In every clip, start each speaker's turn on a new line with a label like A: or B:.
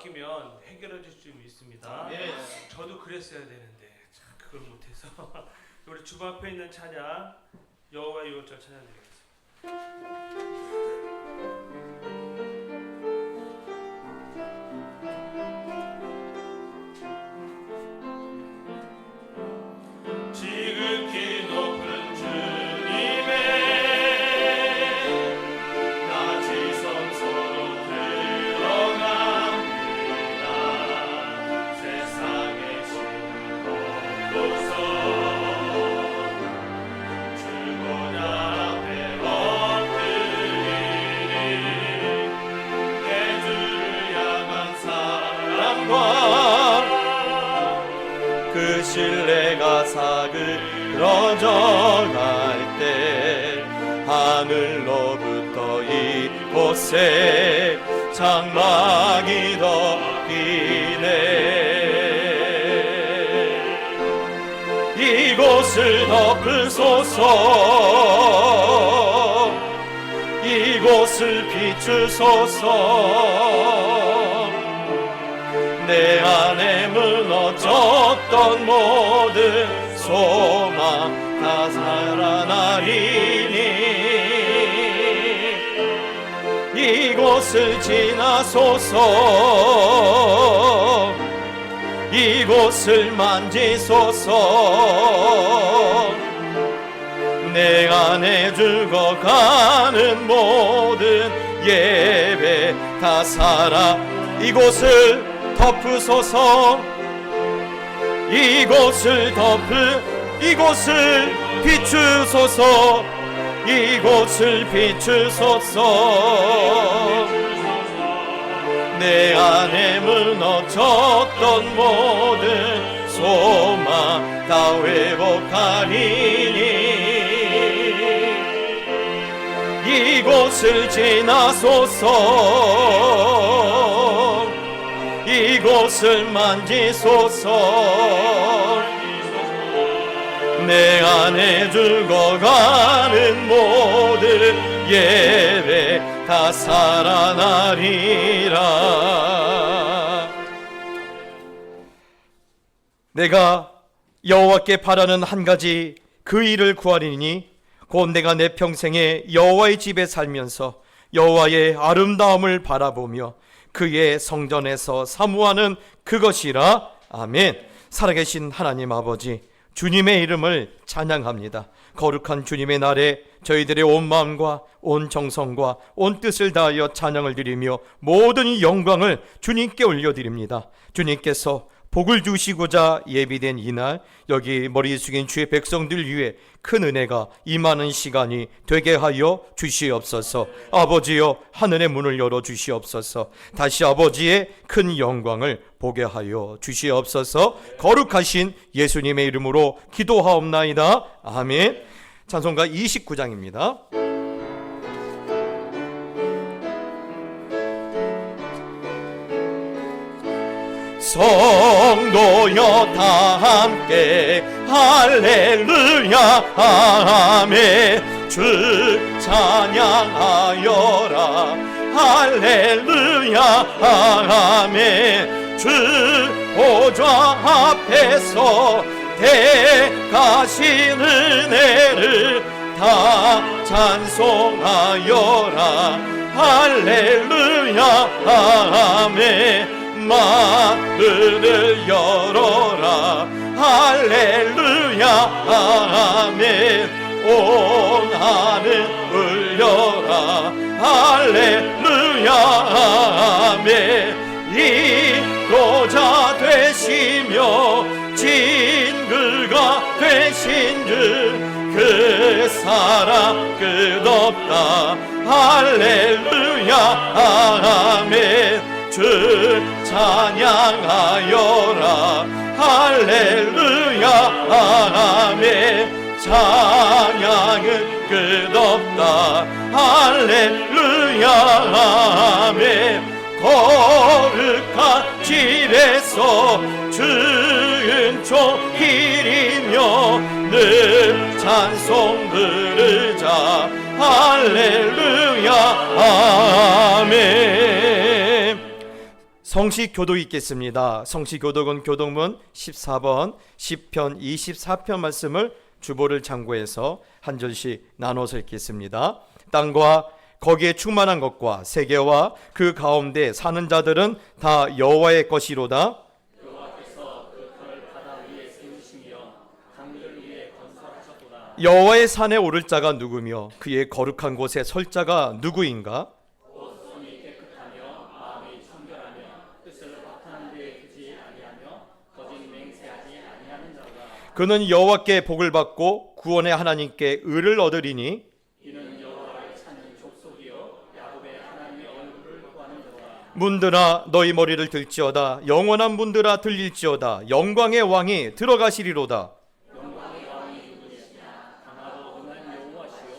A: 맡기면 해결해줄 수 있습니다.
B: 예.
A: 저도 그랬어야 되는데 참 그걸 못해서 우리 주방 앞에 있는 찬양 여호와의 유월절 찬양 드리겠습니다. 지극히 높은 주님의 낮이 성소로 들어갑니다. 세상의 신을 얻고서 주보다 앞에 엎드리니 내 주를 향한 사랑과 그 신뢰가 사그러져 갈 때 하늘로부터 이곳에 장막이 덮이네. 이곳을 덮으소서, 이곳을 비추소서. 내 안에 무너졌던 모든 소망 다 살아나리니 이곳을 지나소서, 이곳을 만지소서. 내 안에 죽어가는 모든 예배 다 살아 이곳을 덮으소서, 이곳을 비추소서, 이곳을 비추소서. 내 안에 무너졌던 모든 소망 다 회복하리니 이곳을 지나소서, 이곳을 만지소서. 내 안에 죽어가는 모든 예배 다 살아나리라.
C: 내가 여호와께 바라는 한 가지
B: 그 일을 구하리니 곧 내가 내 평생에 여호와의 집에 살면서 여호와의 아름다움을 바라보며 그의 성전에서 사모하는 그것이라. 아멘. 살아계신 하나님 아버지, 주님의 이름을 찬양합니다. 거룩한 주님의 날에 저희들의 온 마음과 온 정성과 온 뜻을 다하여 찬양을 드리며 모든 이 영광을 주님께 올려드립니다. 주님께서 복을 주시고자 예비된 이날, 여기 머리 숙인 주의 백성들 위해 큰 은혜가 임하는 시간이 되게 하여 주시옵소서. 아버지여, 하늘의 문을 열어 주시옵소서. 다시 아버지의 큰 영광을 보게 하여 주시옵소서. 거룩하신 예수님의 이름으로 기도하옵나이다. 아멘. 찬송가 29장입니다. 성도여 다 함께 할렐루야 아멘. 주 찬양하여라 할렐루야 아멘. 주 보좌 앞에서 대가신 은혜를 다 찬송하여라 할렐루야 아멘. 마음을 열어라 할렐루야 아멘. 온 하늘 울려라 할렐루야 아멘. 인도자 되시며 진글가 되신 그 사랑 끝없다 할렐루야 아멘. 주 찬양하여라 할렐루야 아멘. 찬양은 끝없다 할렐루야 아멘. 거룩한 집에서 주은 종일이며 늘 찬송 부르자 할렐루야 아멘. 성시 교독 있겠습니다. 성시 교독은 교독문 14번 10편 24편 말씀을 주보를 참고해서 한 절씩 나눠서 읽겠습니다. 땅과 거기에 충만한 것과 세계와 그 가운데 사는 자들은 다 여호와의 것이로다.
C: 여호와께서 그 터를 바다 위에 세우시며 강들 위에 건설하셨도다.
B: 여호와의 산에 오를 자가 누구며 그의 거룩한 곳에 설 자가 누구인가?
C: 손이 깨끗하며 마음이 청결하며 뜻을 합하는 데에 두지 아니하며 거짓 맹세하지 아니하는 자로다.
B: 그는 여호와께 복을 받고 구원의 하나님께 의를 얻으리니
C: 이는 여호와를 찾는 족속이요 야곱의 하나님의 얼굴을 구하는 자로다.
B: 문들아 너희 머리를 들지어다 영원한 문들아 들릴지어다 영광의 왕이 들어가시리로다.
C: 영광의 왕이 누구시냐? 강하고 은한 여호와시요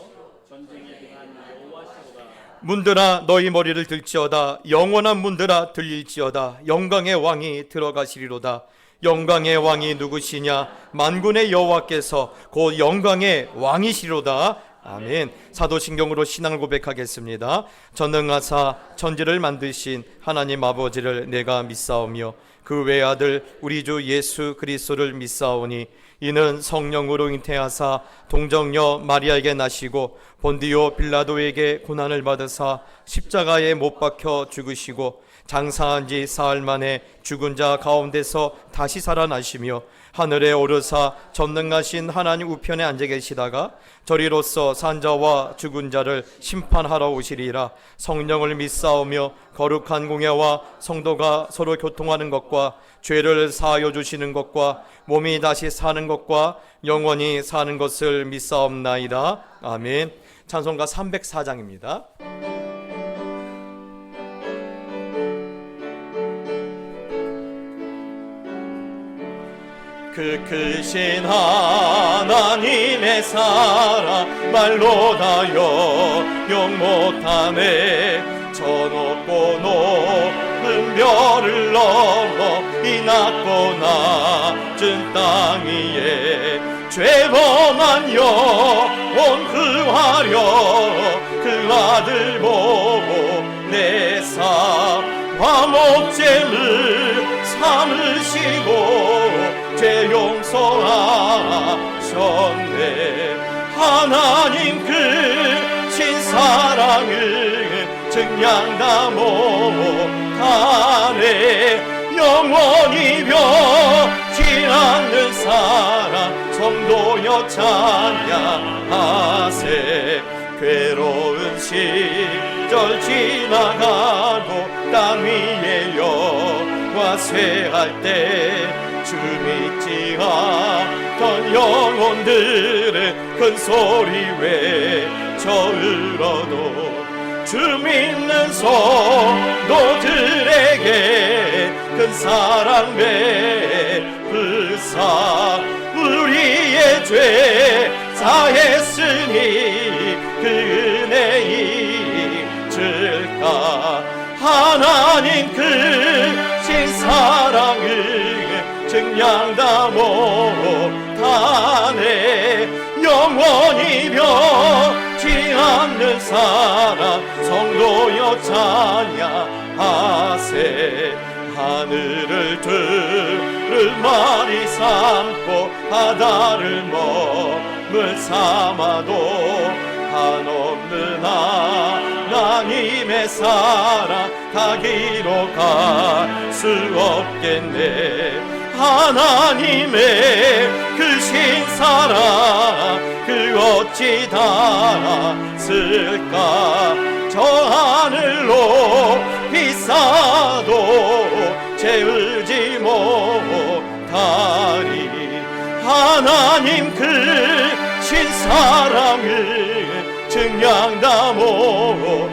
C: 전쟁에 능한 여호와시로다.
B: 문들아 너희 머리를 들지어다 영원한 문들아 들릴지어다 영광의 왕이 들어가시리로다. 영광의 왕이 누구시냐? 만군의 여호와께서 곧 영광의 왕이시로다. 아멘. 사도신경으로 신앙을 고백하겠습니다. 전능하사 천지를 만드신 하나님 아버지를 내가 믿사오며 그 외아들 우리 주 예수 그리스도를 믿사오니 이는 성령으로 잉태하사 동정녀 마리아에게 나시고 본디오 빌라도에게 고난을 받으사 십자가에 못 박혀 죽으시고 장사한 지 사흘 만에 죽은 자 가운데서 다시 살아나시며 하늘에 오르사 전능하신 하나님 우편에 앉아 계시다가 저리로서 산자와 죽은 자를 심판하러 오시리라. 성령을 믿사오며 거룩한 공예와 성도가 서로 교통하는 것과 죄를 사하여 주시는 것과 몸이 다시 사는 것과 영원히 사는 것을 믿사옵나이다. 아멘. 찬송가 304장입니다. 그 크신 하나님의 사랑 말로 다여 용 못하네. 저 높고 높은 별을 넘어 이 낮고 낮은 땅 위에 죄범한 영혼 구하려 그 아들 보고 내사 화목제를 삼으시고 죄 용서하소서. 주셨네. 하나님 그 신사랑을 증량다 못하네. 영원히 변치 않는 사랑 성도여 찬양하세. 괴로운 시절 지나가고 땅 위에 영화 쇠할 때 주 믿지 않던 영혼들의 큰 소리 외쳐 울어도 주 믿는 성도들에게 큰 사랑 베푸사 우리의 죄 사했으니 그 은혜 잊을까. 하나님 크신 사랑을 증량다 못하네. 영원히 변치 않는 사랑 성도여 찬양하세. 하늘을 두루마리 삼고 바다를 머물 삼아도 한없는 하나님의 사랑 가기로 갈 수 없겠네. 하나님의 그 신사랑 그 어찌 닿았을까. 저 하늘로 비싸도 채우지 못하리. 하나님 그 신사랑을 증량다 못하네.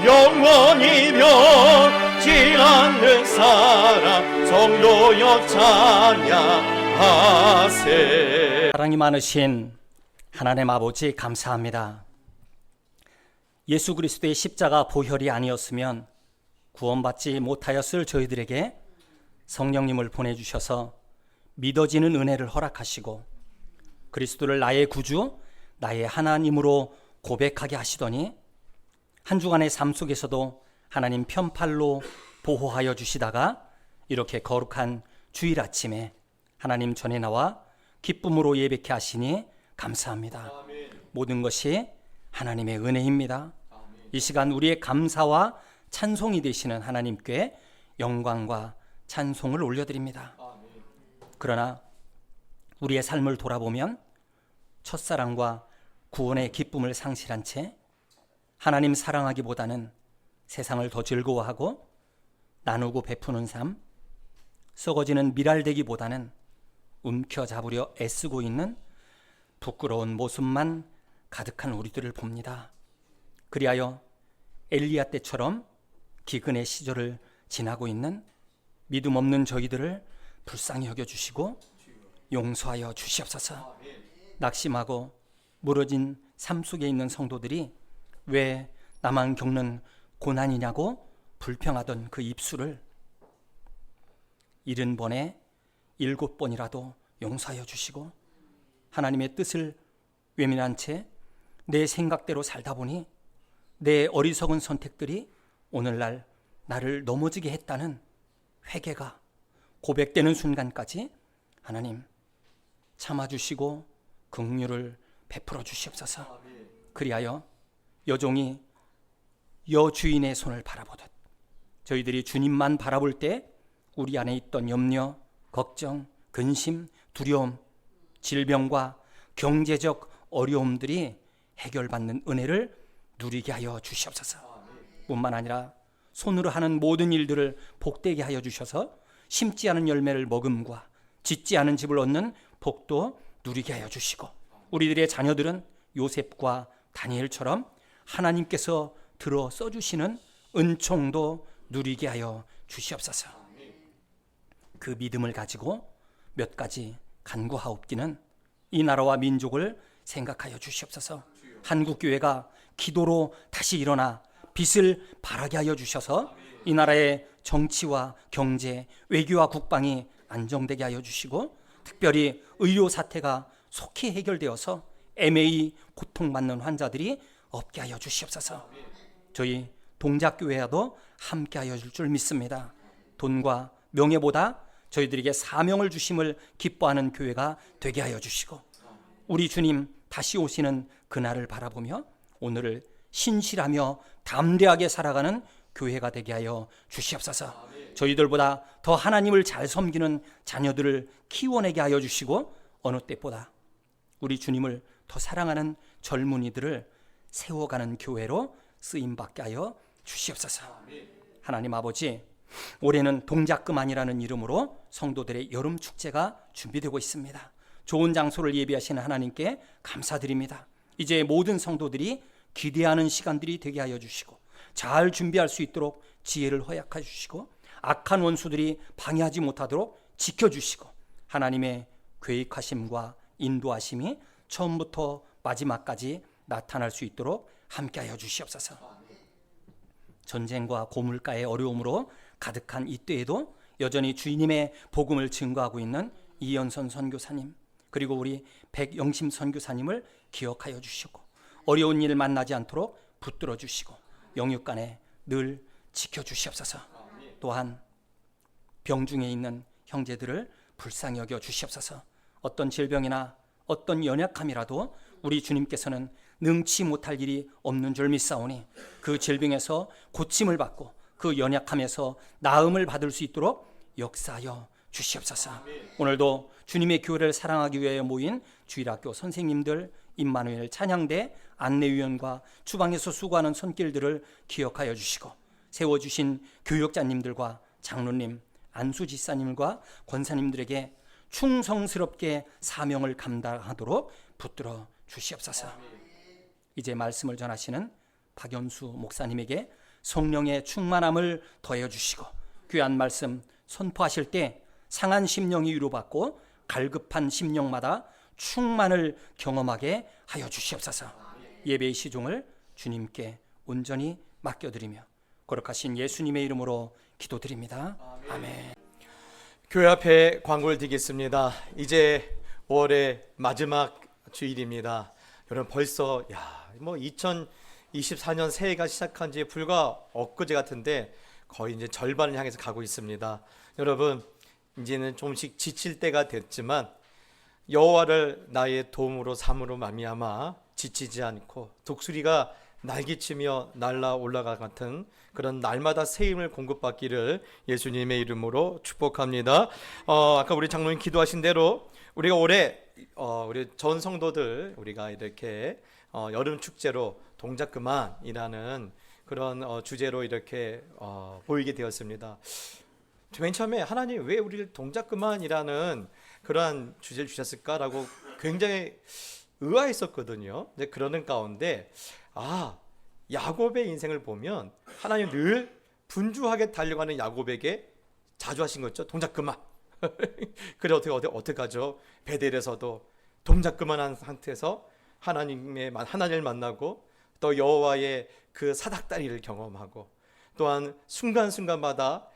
B: 영원히 변치 않는 사랑 성도여 찬양하세.
C: 사랑이 많으신 하나님 아버지 감사합니다. 예수 그리스도의 십자가 보혈이 아니었으면 구원받지 못하였을 저희들에게 성령님을 보내주셔서 믿어지는 은혜를 허락하시고 그리스도를 나의 구주, 나의 하나님으로 고백하게 하시더니 한 주간의 삶 속에서도 하나님 편팔로 보호하여 주시다가 이렇게 거룩한 주일 아침에 하나님 전에 나와 기쁨으로 예배케 하시니 감사합니다. 모든 것이 하나님의 은혜입니다. 이 시간 우리의 감사와 찬송이 되시는 하나님께 영광과 찬송을 올려드립니다. 그러나 우리의 삶을 돌아보면 첫사랑과 구원의 기쁨을 상실한 채 하나님 사랑하기보다는 세상을 더 즐거워하고 나누고 베푸는 삶, 썩어지는 미랄되기보다는 움켜잡으려 애쓰고 있는 부끄러운 모습만 가득한 우리들을 봅니다. 그리하여 엘리야 때처럼 기근의 시절을 지나고 있는 믿음 없는 저희들을 불쌍히 여겨주시고 용서하여 주시옵소서. 낙심하고 무너진 삶 속에 있는 성도들이 왜 나만 겪는 고난이냐고 불평하던 그 입술을 70번에 7번이라도 용서하여 주시고 하나님의 뜻을 외면한 채 내 생각대로 살다 보니 내 어리석은 선택들이 오늘날 나를 넘어지게 했다는 회개가 고백되는 순간까지 하나님 참아주시고 긍휼을 베풀어 주시옵소서. 그리하여 여종이 여주인의 손을 바라보듯 저희들이 주님만 바라볼 때 우리 안에 있던 염려, 걱정, 근심, 두려움, 질병과 경제적 어려움들이 해결받는 은혜를 누리게 하여 주시옵소서. 뿐만 아니라 손으로 하는 모든 일들을 복되게 하여 주셔서 심지 않은 열매를 먹음과 짓지 않은 집을 얻는 복도 누리게 하여 주시고 우리들의 자녀들은 요셉과 다니엘처럼 하나님께서 들어 써주시는 은총도 누리게 하여 주시옵소서. 그 믿음을 가지고 몇 가지 간구하옵기는 이 나라와 민족을 생각하여 주시옵소서. 한국교회가 기도로 다시 일어나 빛을 발하게 하여 주셔서 이 나라의 정치와 경제, 외교와 국방이 안정되게 하여 주시고 특별히 의료 사태가 속히 해결되어서 애매히 고통받는 환자들이 없게 하여 주시옵소서. 저희 동작교회와도 함께 하여 줄 줄 믿습니다. 돈과 명예보다 저희들에게 사명을 주심을 기뻐하는 교회가 되게 하여 주시고, 우리 주님 다시 오시는 그날을 바라보며 오늘을 신실하며 담대하게 살아가는 교회가 되게 하여 주시옵소서. 저희들보다 더 하나님을 잘 섬기는 자녀들을 키워내게 하여 주시고, 어느 때보다 우리 주님을 더 사랑하는 젊은이들을 세워가는 교회로 쓰임받게 하여 주시옵소서. 하나님 아버지, 올해는 동작금안이라는 이름으로 성도들의 여름 축제가 준비되고 있습니다. 좋은 장소를 예비하신 하나님께 감사드립니다. 이제 모든 성도들이 기대하는 시간들이 되게 하여 주시고, 잘 준비할 수 있도록 지혜를 허락해 주시고, 악한 원수들이 방해하지 못하도록 지켜주시고, 하나님의 계획하심과 인도하심이 처음부터 마지막까지 나타날 수 있도록 함께하여 주시옵소서. 전쟁과 고물가의 어려움으로 가득한 이때에도 여전히 주님의 복음을 증거하고 있는 이연선 선교사님, 그리고 우리 백영심 선교사님을 기억하여 주시고, 어려운 일 만나지 않도록 붙들어 주시고, 영육간에 늘 지켜주시옵소서. 또한 병중에 있는 형제들을 불쌍히 여겨 주시옵소서. 어떤 질병이나 어떤 연약함이라도 우리 주님께서는 능치 못할 일이 없는 줄 믿사오니, 그 질병에서 고침을 받고 그 연약함에서 나음을 받을 수 있도록 역사하여 주시옵소서. 오늘도 주님의 교회를 사랑하기 위해 모인 주일학교 선생님들, 임마누엘 찬양대 안내위원과 주방에서 수고하는 손길들을 기억하여 주시고, 세워주신 교역자님들과 장로님, 안수지사님과 권사님들에게 충성스럽게 사명을 감당하도록 붙들어 주시옵소서. 이제 말씀을 전하시는 박연수 목사님에게 성령의 충만함을 더해 주시고, 귀한 말씀 선포하실 때 상한 심령이 위로받고 갈급한 심령마다 충만을 경험하게 하여 주시옵소서. 예배의 시종을 주님께 온전히 맡겨드리며 거룩하신 예수님의 이름으로 기도드립니다. 아멘.
B: 교회 앞에 광고를 드리겠습니다. 이제 5월의 마지막 주일입니다. 여러분, 벌써 2024년 새해가 시작한 지 불과 엊그제 같은데 거의 이제 절반을 향해서 가고 있습니다. 여러분, 이제는 조금씩 지칠 때가 됐지만 여호와를 나의 도움으로 삼으로 말미암아 지치지 않고 독수리가 날개치며 날아 올라가 같은 그런 날마다 새 힘을 공급받기를 예수님의 이름으로 축복합니다. 아까 우리 장로님 기도하신 대로 우리가 올해 우리 전 성도들 우리가 이렇게 여름 축제로 동작그만이라는 그런 주제로 이렇게 보이게 되었습니다. 맨 처음에 하나님 왜 우리를 동작그만이라는 그러한 주제를 주셨을까라고 굉장히 의아했었거든요. 근데 그러는 가운데 야곱의 인생을 보면 하나님 늘 분주하게 달려가는 야곱에게 자주 하신 거죠. 동작 그만. 그래 어떻게 하죠? 베델에서도 동작 그만한 상태에서 하나님을 만나고 또 여호와의 그 사닥다리를 경험하고, 또한 순간순간마다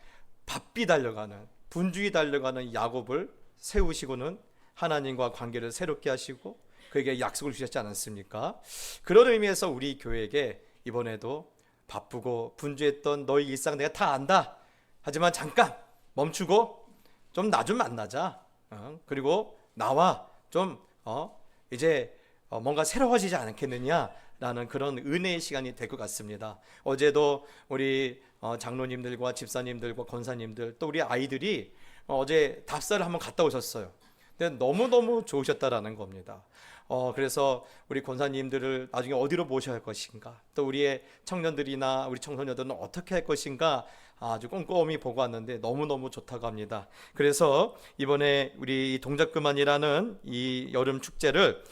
B: 바삐 달려가는 분주히 달려가는 야곱을 세우시고는 하나님과 관계를 새롭게 하시고 그에게 약속을 주셨지 않았습니까? 그런 의미에서 우리 교회에게 이번에도 바쁘고 분주했던 너희 일상 내가 다 안다. 하지만 잠깐 멈추고 좀 나 좀 만나자. 그리고 나와 좀 이제 뭔가 새로워지지 않겠느냐라는 그런 은혜의 시간이 될 것 같습니다. 어제도 우리 장로님들과 집사님들과 권사님들 또 우리 아이들이 어제 답사를 한번 갔다 오셨어요. 근데 너무너무 좋으셨다라는 겁니다. 그래서 우리 권사님들을 나중에 어디로 모셔야 할 것인가, 또 우리의 청년들이나 우리 청소년들은 어떻게 할 것인가 아주 꼼꼼히 보고 왔는데 너무너무 좋다고 합니다. 그래서 이번에 우리 동작그만이라는 이 여름 축제를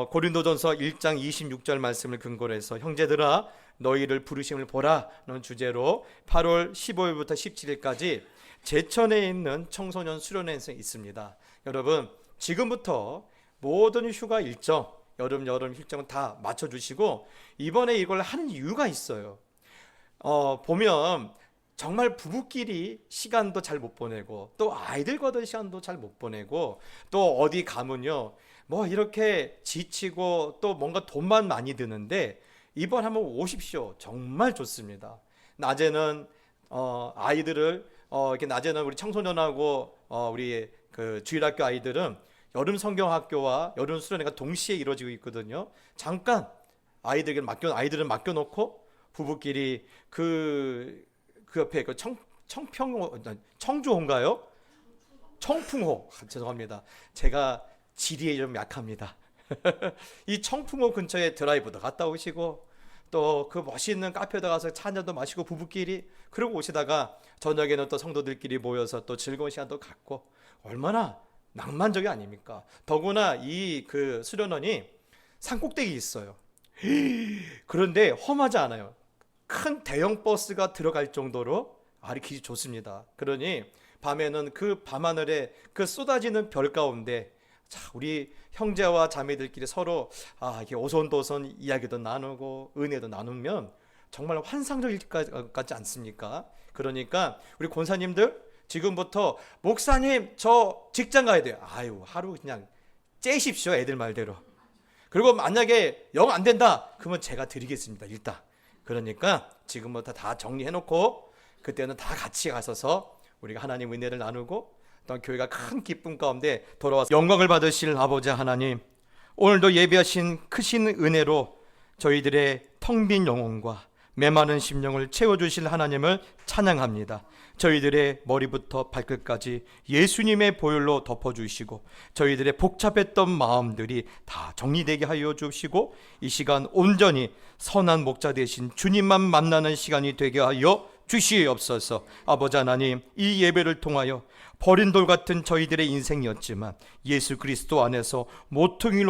B: 고린도전서 1장 26절 말씀을 근거로 해서 형제들아 너희를 부르심을 보라는 주제로 8월 15일부터 17일까지 제천에 있는 청소년 수련회에 있습니다. 여러분, 지금부터 모든 휴가 일정, 여름 일정은 다 맞춰주시고 이번에 이걸 하는 이유가 있어요. 보면 정말 부부끼리 시간도 잘 못 보내고 또 아이들과도 시간도 잘 못 보내고 또 어디 가면요 뭐 이렇게 지치고 또 뭔가 돈만 많이 드는데 이번 한번 오십시오. 정말 좋습니다. 낮에는 아이들을 이렇게 낮에는 우리 청소년하고 우리 그 주일학교 아이들은 여름 성경학교와 여름 수련회가 동시에 이루어지고 있거든요. 잠깐 아이들은 맡겨놓고 부부끼리 그 옆에 그 청주호인가요? 청풍호. 죄송합니다. 제가 지리에 좀 약합니다. 이 청풍호 근처에 드라이브도 갔다 오시고 또 그 멋있는 카페에 가서 차 한잔도 마시고 부부끼리 그러고 오시다가 저녁에는 또 성도들끼리 모여서 또 즐거운 시간도 갖고 얼마나 낭만적이 아닙니까? 더구나 이 그 수련원이 산꼭대기에 있어요. 그런데 험하지 않아요. 큰 대형 버스가 들어갈 정도로 아주 길이 좋습니다. 그러니 밤에는 그 밤하늘에 그 쏟아지는 별 가운데 자, 우리 형제와 자매들끼리 서로 이렇게 오손도손 이야기도 나누고 은혜도 나누면 정말 환상적일 것 같지 않습니까? 그러니까 우리 권사님들 지금부터 목사님 저 직장 가야 돼요. 아유 하루 그냥 째십시오 애들 말대로. 그리고 만약에 영 안 된다 그러면 제가 드리겠습니다 일단. 그러니까 지금부터 다 정리해놓고 그때는 다 같이 가서서 우리가 하나님 은혜를 나누고 또 교회가 큰 기쁨 가운데 돌아와서 영광을 받으실 아버지 하나님, 오늘도 예비하신 크신 은혜로 저희들의 텅 빈 영혼과 메마른 심령을 채워주실 하나님을 찬양합니다. 저희들의 머리부터 발끝까지 예수님의 보혈로 덮어주시고 저희들의 복잡했던 마음들이 다 정리되게 하여 주시고 이 시간 온전히 선한 목자 되신 주님만 만나는 시간이 되게 하여 주시옵소서. 아버지 하나님, 이 예배를 통하여 버린 돌 같은 저희들의 인생이었지만 예수 그리스도 안에서 모퉁이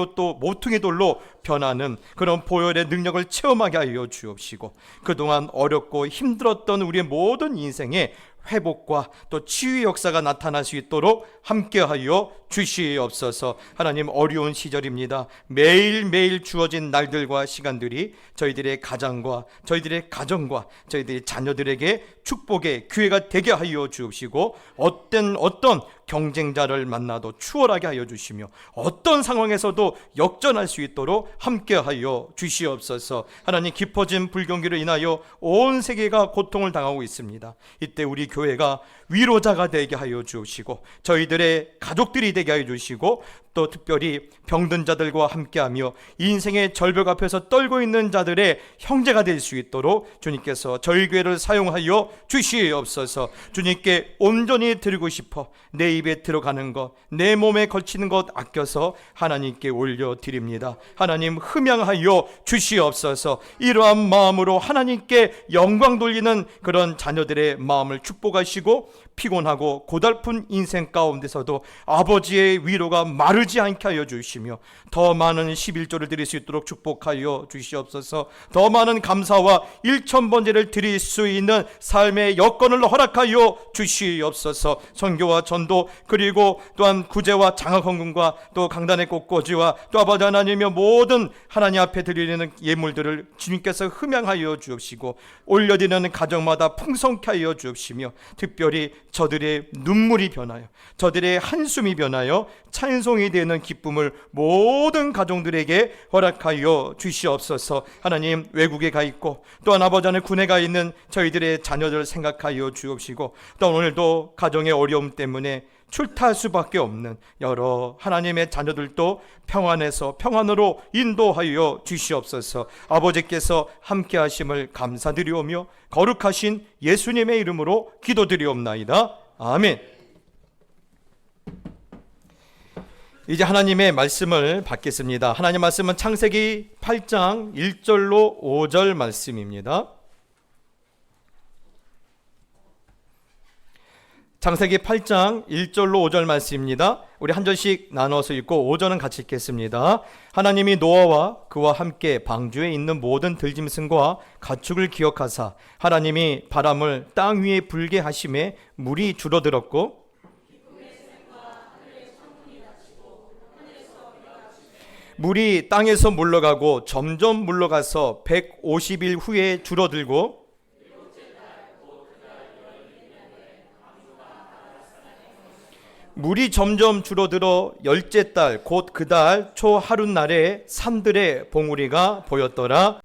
B: 돌로 변하는 그런 보혈의 능력을 체험하게 하여 주옵시고 그동안 어렵고 힘들었던 우리의 모든 인생에 회복과 또 치유의 역사가 나타날 수 있도록 함께하여 주시옵소서. 하나님, 어려운 시절입니다. 매일매일 주어진 날들과 시간들이 저희들의 가정과 저희들의 자녀들에게 축복의 기회가 되게 하여 주옵시고 어떤 경쟁자를 만나도 추월하게 하여 주시며 어떤 상황에서도 역전할 수 있도록 함께하여 주시옵소서. 하나님, 깊어진 불경기로 인하여 온 세계가 고통을 당하고 있습니다. 이때 우리 교회가 위로자가 되게 하여 주시고 저희들의 가족들이 되게 하여 주시고 또 특별히 병든 자들과 함께하며 인생의 절벽 앞에서 떨고 있는 자들의 형제가 될 수 있도록 주님께서 저희 교회를 사용하여 주시옵소서. 주님께 온전히 드리고 싶어 내 입에 들어가는 것, 내 몸에 걸치는 것 아껴서 하나님께 올려드립니다. 하나님, 흠양하여 주시옵소서. 이러한 마음으로 하나님께 영광 돌리는 그런 자녀들의 마음을 축복하시고 피곤하고 고달픈 인생 가운데서도 아버지의 위로가 마르지 않게 하여 주시며 더 많은 11조를 드릴 수 있도록 축복하여 주시옵소서. 더 많은 감사와 1000번제를 드릴 수 있는 삶의 여건을 허락하여 주시옵소서. 선교와 전도 그리고 또한 구제와 장학헌금과 또 강단의 꽃꽂이와 또 아버지 하나님의 모든 하나님 앞에 드리는 예물들을 주님께서 흠양하여 주옵시고 올려드리는 가정마다 풍성케 하여 주옵시며 특별히 저들의 눈물이 변하여 저들의 한숨이 변하여 찬송이 되는 기쁨을 모든 가정들에게 허락하여 주시옵소서. 하나님, 외국에 가 있고 또한 아버지 하나님 군에 가 있는 저희들의 자녀들을 생각하여 주옵시고 또 오늘도 가정의 어려움 때문에 출타할 수밖에 없는 여러 하나님의 자녀들도 평안으로 인도하여 주시옵소서. 아버지께서 함께 하심을 감사드리오며 거룩하신 예수님의 이름으로 기도드리옵나이다. 아멘. 이제 하나님의 말씀을 받겠습니다. 하나님 말씀은 창세기 8장 1절로 5절 말씀입니다. 창세기 8장 1절로 5절 말씀입니다. 우리 한 절씩 나눠서 읽고 5절은 같이 읽겠습니다. 하나님이 노아와 그와 함께 방주에 있는 모든 들짐승과 가축을 기억하사 하나님이 바람을 땅 위에 불게 하심에 물이 줄어들었고 물이 땅에서 물러가고 점점 물러가서 150일 후에 줄어들고 물이 점점 줄어들어 열째 달 곧 그 달 초 하룻날에 산들의 봉우리가 보였더라.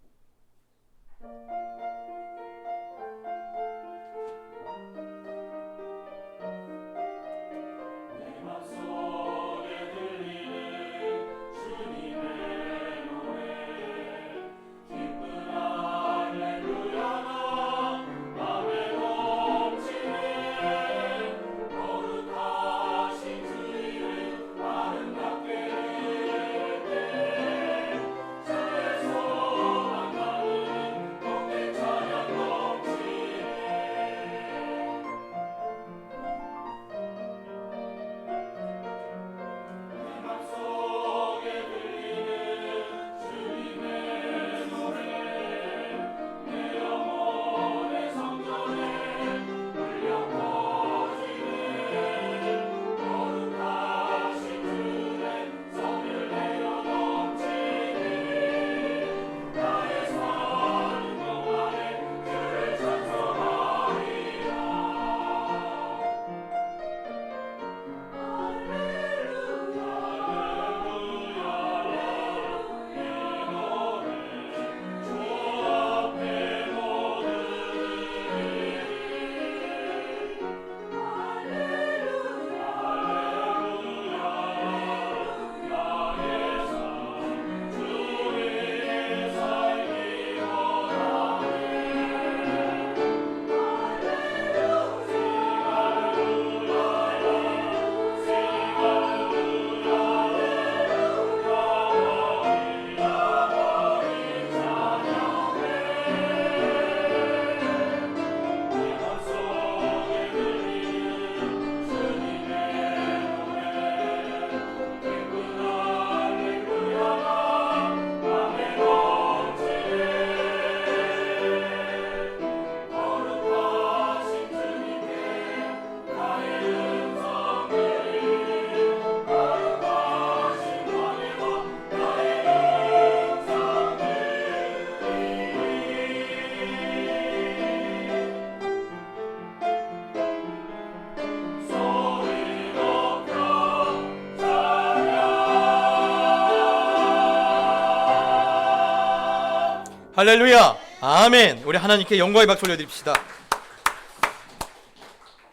B: 할렐루야. 아멘. 우리 하나님께 영광의 박수 올려드립시다.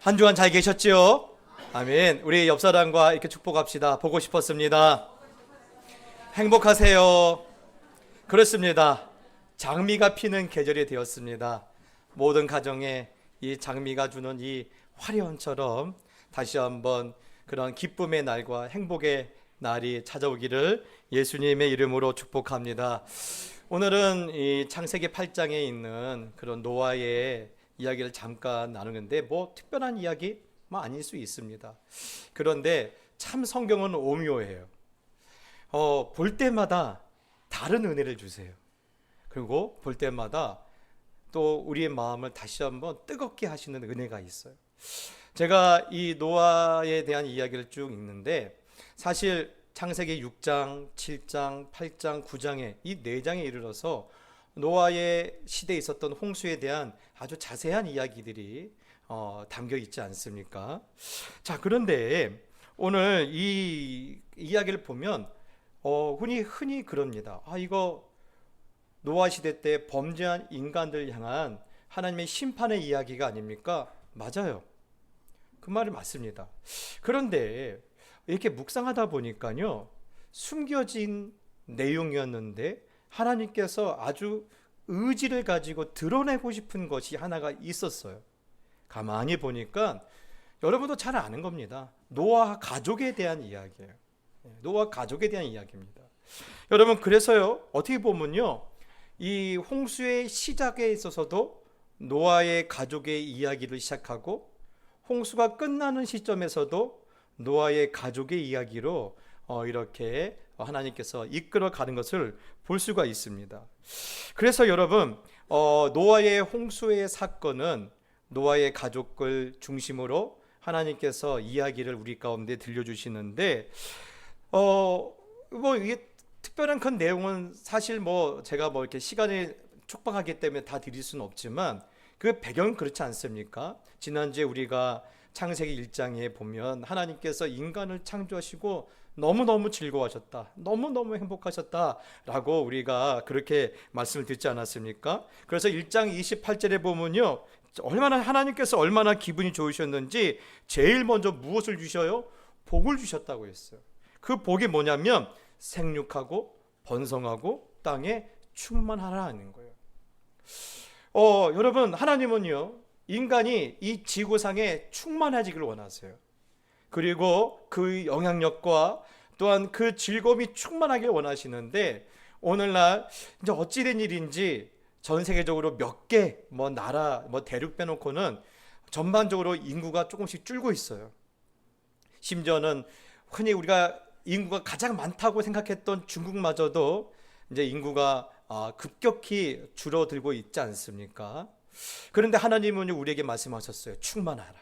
B: 한 주간 잘 계셨지요? 아멘. 우리 옆사람과 이렇게 축복합시다. 보고 싶었습니다. 행복하세요. 그렇습니다. 장미가 피는 계절이 되었습니다. 모든 가정에 이 장미가 주는 이 화려함처럼 다시 한번 그런 기쁨의 날과 행복의 날이 찾아오기를 예수님의 이름으로 축복합니다. 오늘은 이 창세기 8장에 있는 그런 노아의 이야기를 잠깐 나누는데 뭐 특별한 이야기 아닐 수 있습니다. 그런데 참 성경은 오묘해요. 볼 때마다 다른 은혜를 주세요. 그리고 볼 때마다 또 우리의 마음을 다시 한번 뜨겁게 하시는 은혜가 있어요. 제가 이 노아에 대한 이야기를 쭉 읽는데 사실 창세기 6장, 7장, 8장, 9장에 이 4장에 이르러서 노아의 시대에 있었던 홍수에 대한 아주 자세한 이야기들이 담겨 있지 않습니까? 자, 그런데 오늘 이 이야기를 보면 흔히 그럽니다. 이거 노아 시대 때 범죄한 인간들 향한 하나님의 심판의 이야기가 아닙니까? 맞아요. 그 말이 맞습니다. 그런데 이렇게 묵상하다 보니까요, 숨겨진 내용이었는데 하나님께서 아주 의지를 가지고 드러내고 싶은 것이 하나가 있었어요. 가만히 보니까 여러분도 잘 아는 겁니다. 노아 가족에 대한 이야기예요. 노아 가족에 대한 이야기입니다. 여러분, 그래서요, 어떻게 보면요, 이 홍수의 시작에 있어서도 노아의 가족의 이야기를 시작하고 홍수가 끝나는 시점에서도 노아의 가족의 이야기로 이렇게 하나님께서 이끌어 가는 것을 볼 수가 있습니다. 그래서 여러분, 노아의 홍수의 사건은 노아의 가족을 중심으로 하나님께서 이야기를 우리 가운데 들려주시는데 이게 특별한 그 내용은 사실 제가 이렇게 시간이 촉박하기 때문에 다 드릴 수는 없지만 그 배경은 그렇지 않습니까? 지난주에 우리가 창세기 1장에 보면 하나님께서 인간을 창조하시고 너무너무 즐거워하셨다, 너무너무 행복하셨다라고 우리가 그렇게 말씀을 듣지 않았습니까? 그래서 1장 28절에 보면요, 하나님께서 얼마나 기분이 좋으셨는지 제일 먼저 무엇을 주셔요? 복을 주셨다고 했어요. 그 복이 뭐냐면 생육하고 번성하고 땅에 충만하라는 거예요. 여러분, 하나님은요, 인간이 이 지구상에 충만해지기를 원하세요. 그리고 그 영향력과 또한 그 즐거움이 충만하길 원하시는데 오늘날 이제 어찌된 일인지 전 세계적으로 몇 개 나라 대륙 빼놓고는 전반적으로 인구가 조금씩 줄고 있어요. 심지어는 흔히 우리가 인구가 가장 많다고 생각했던 중국마저도 이제 인구가 급격히 줄어들고 있지 않습니까? 그런데 하나님은 우리에게 말씀하셨어요. 충만하라.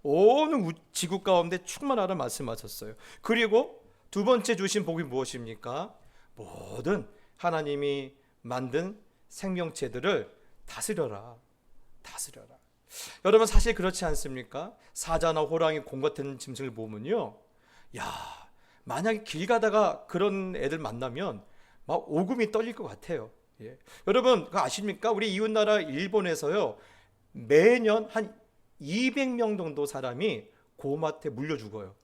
B: 온 지구 가운데 충만하라 말씀하셨어요. 그리고 두 번째 주신 복이 무엇입니까? 모든 하나님이 만든 생명체들을 다스려라. 여러분, 사실 그렇지 않습니까? 사자나 호랑이, 곰 같은 짐승을 보면요, 만약에 길 가다가 그런 애들 만나면 막 오금이 떨릴 것 같아요. 여러분, 그거 아십니까? 우리 이웃나라 일본에서요, 매년 한 200명 정도 사람이 곰한테 물려 죽어요.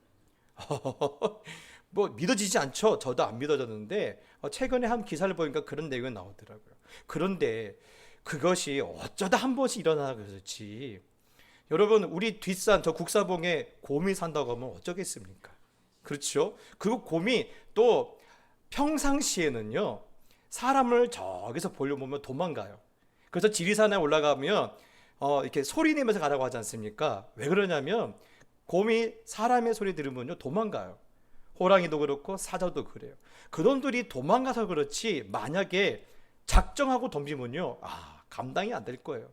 B: 믿어지지 않죠? 저도 안 믿어졌는데 최근에 한 기사를 보니까 그런 내용이 나오더라고요. 그런데 그것이 어쩌다 한 번씩 일어나 그렇지. 여러분, 우리 뒷산 저 국사봉에 곰이 산다고 하면 어쩌겠습니까? 그렇죠? 그 곰이 또 평상시에는요, 사람을 저기서 보면 도망가요. 그래서 지리산에 올라가면 이렇게 소리 내면서 가라고 하지 않습니까? 왜 그러냐면 곰이 사람의 소리 들으면요, 도망가요. 호랑이도 그렇고 사자도 그래요. 그놈들이 도망가서 그렇지 만약에 작정하고 덤비면요, 감당이 안 될 거예요.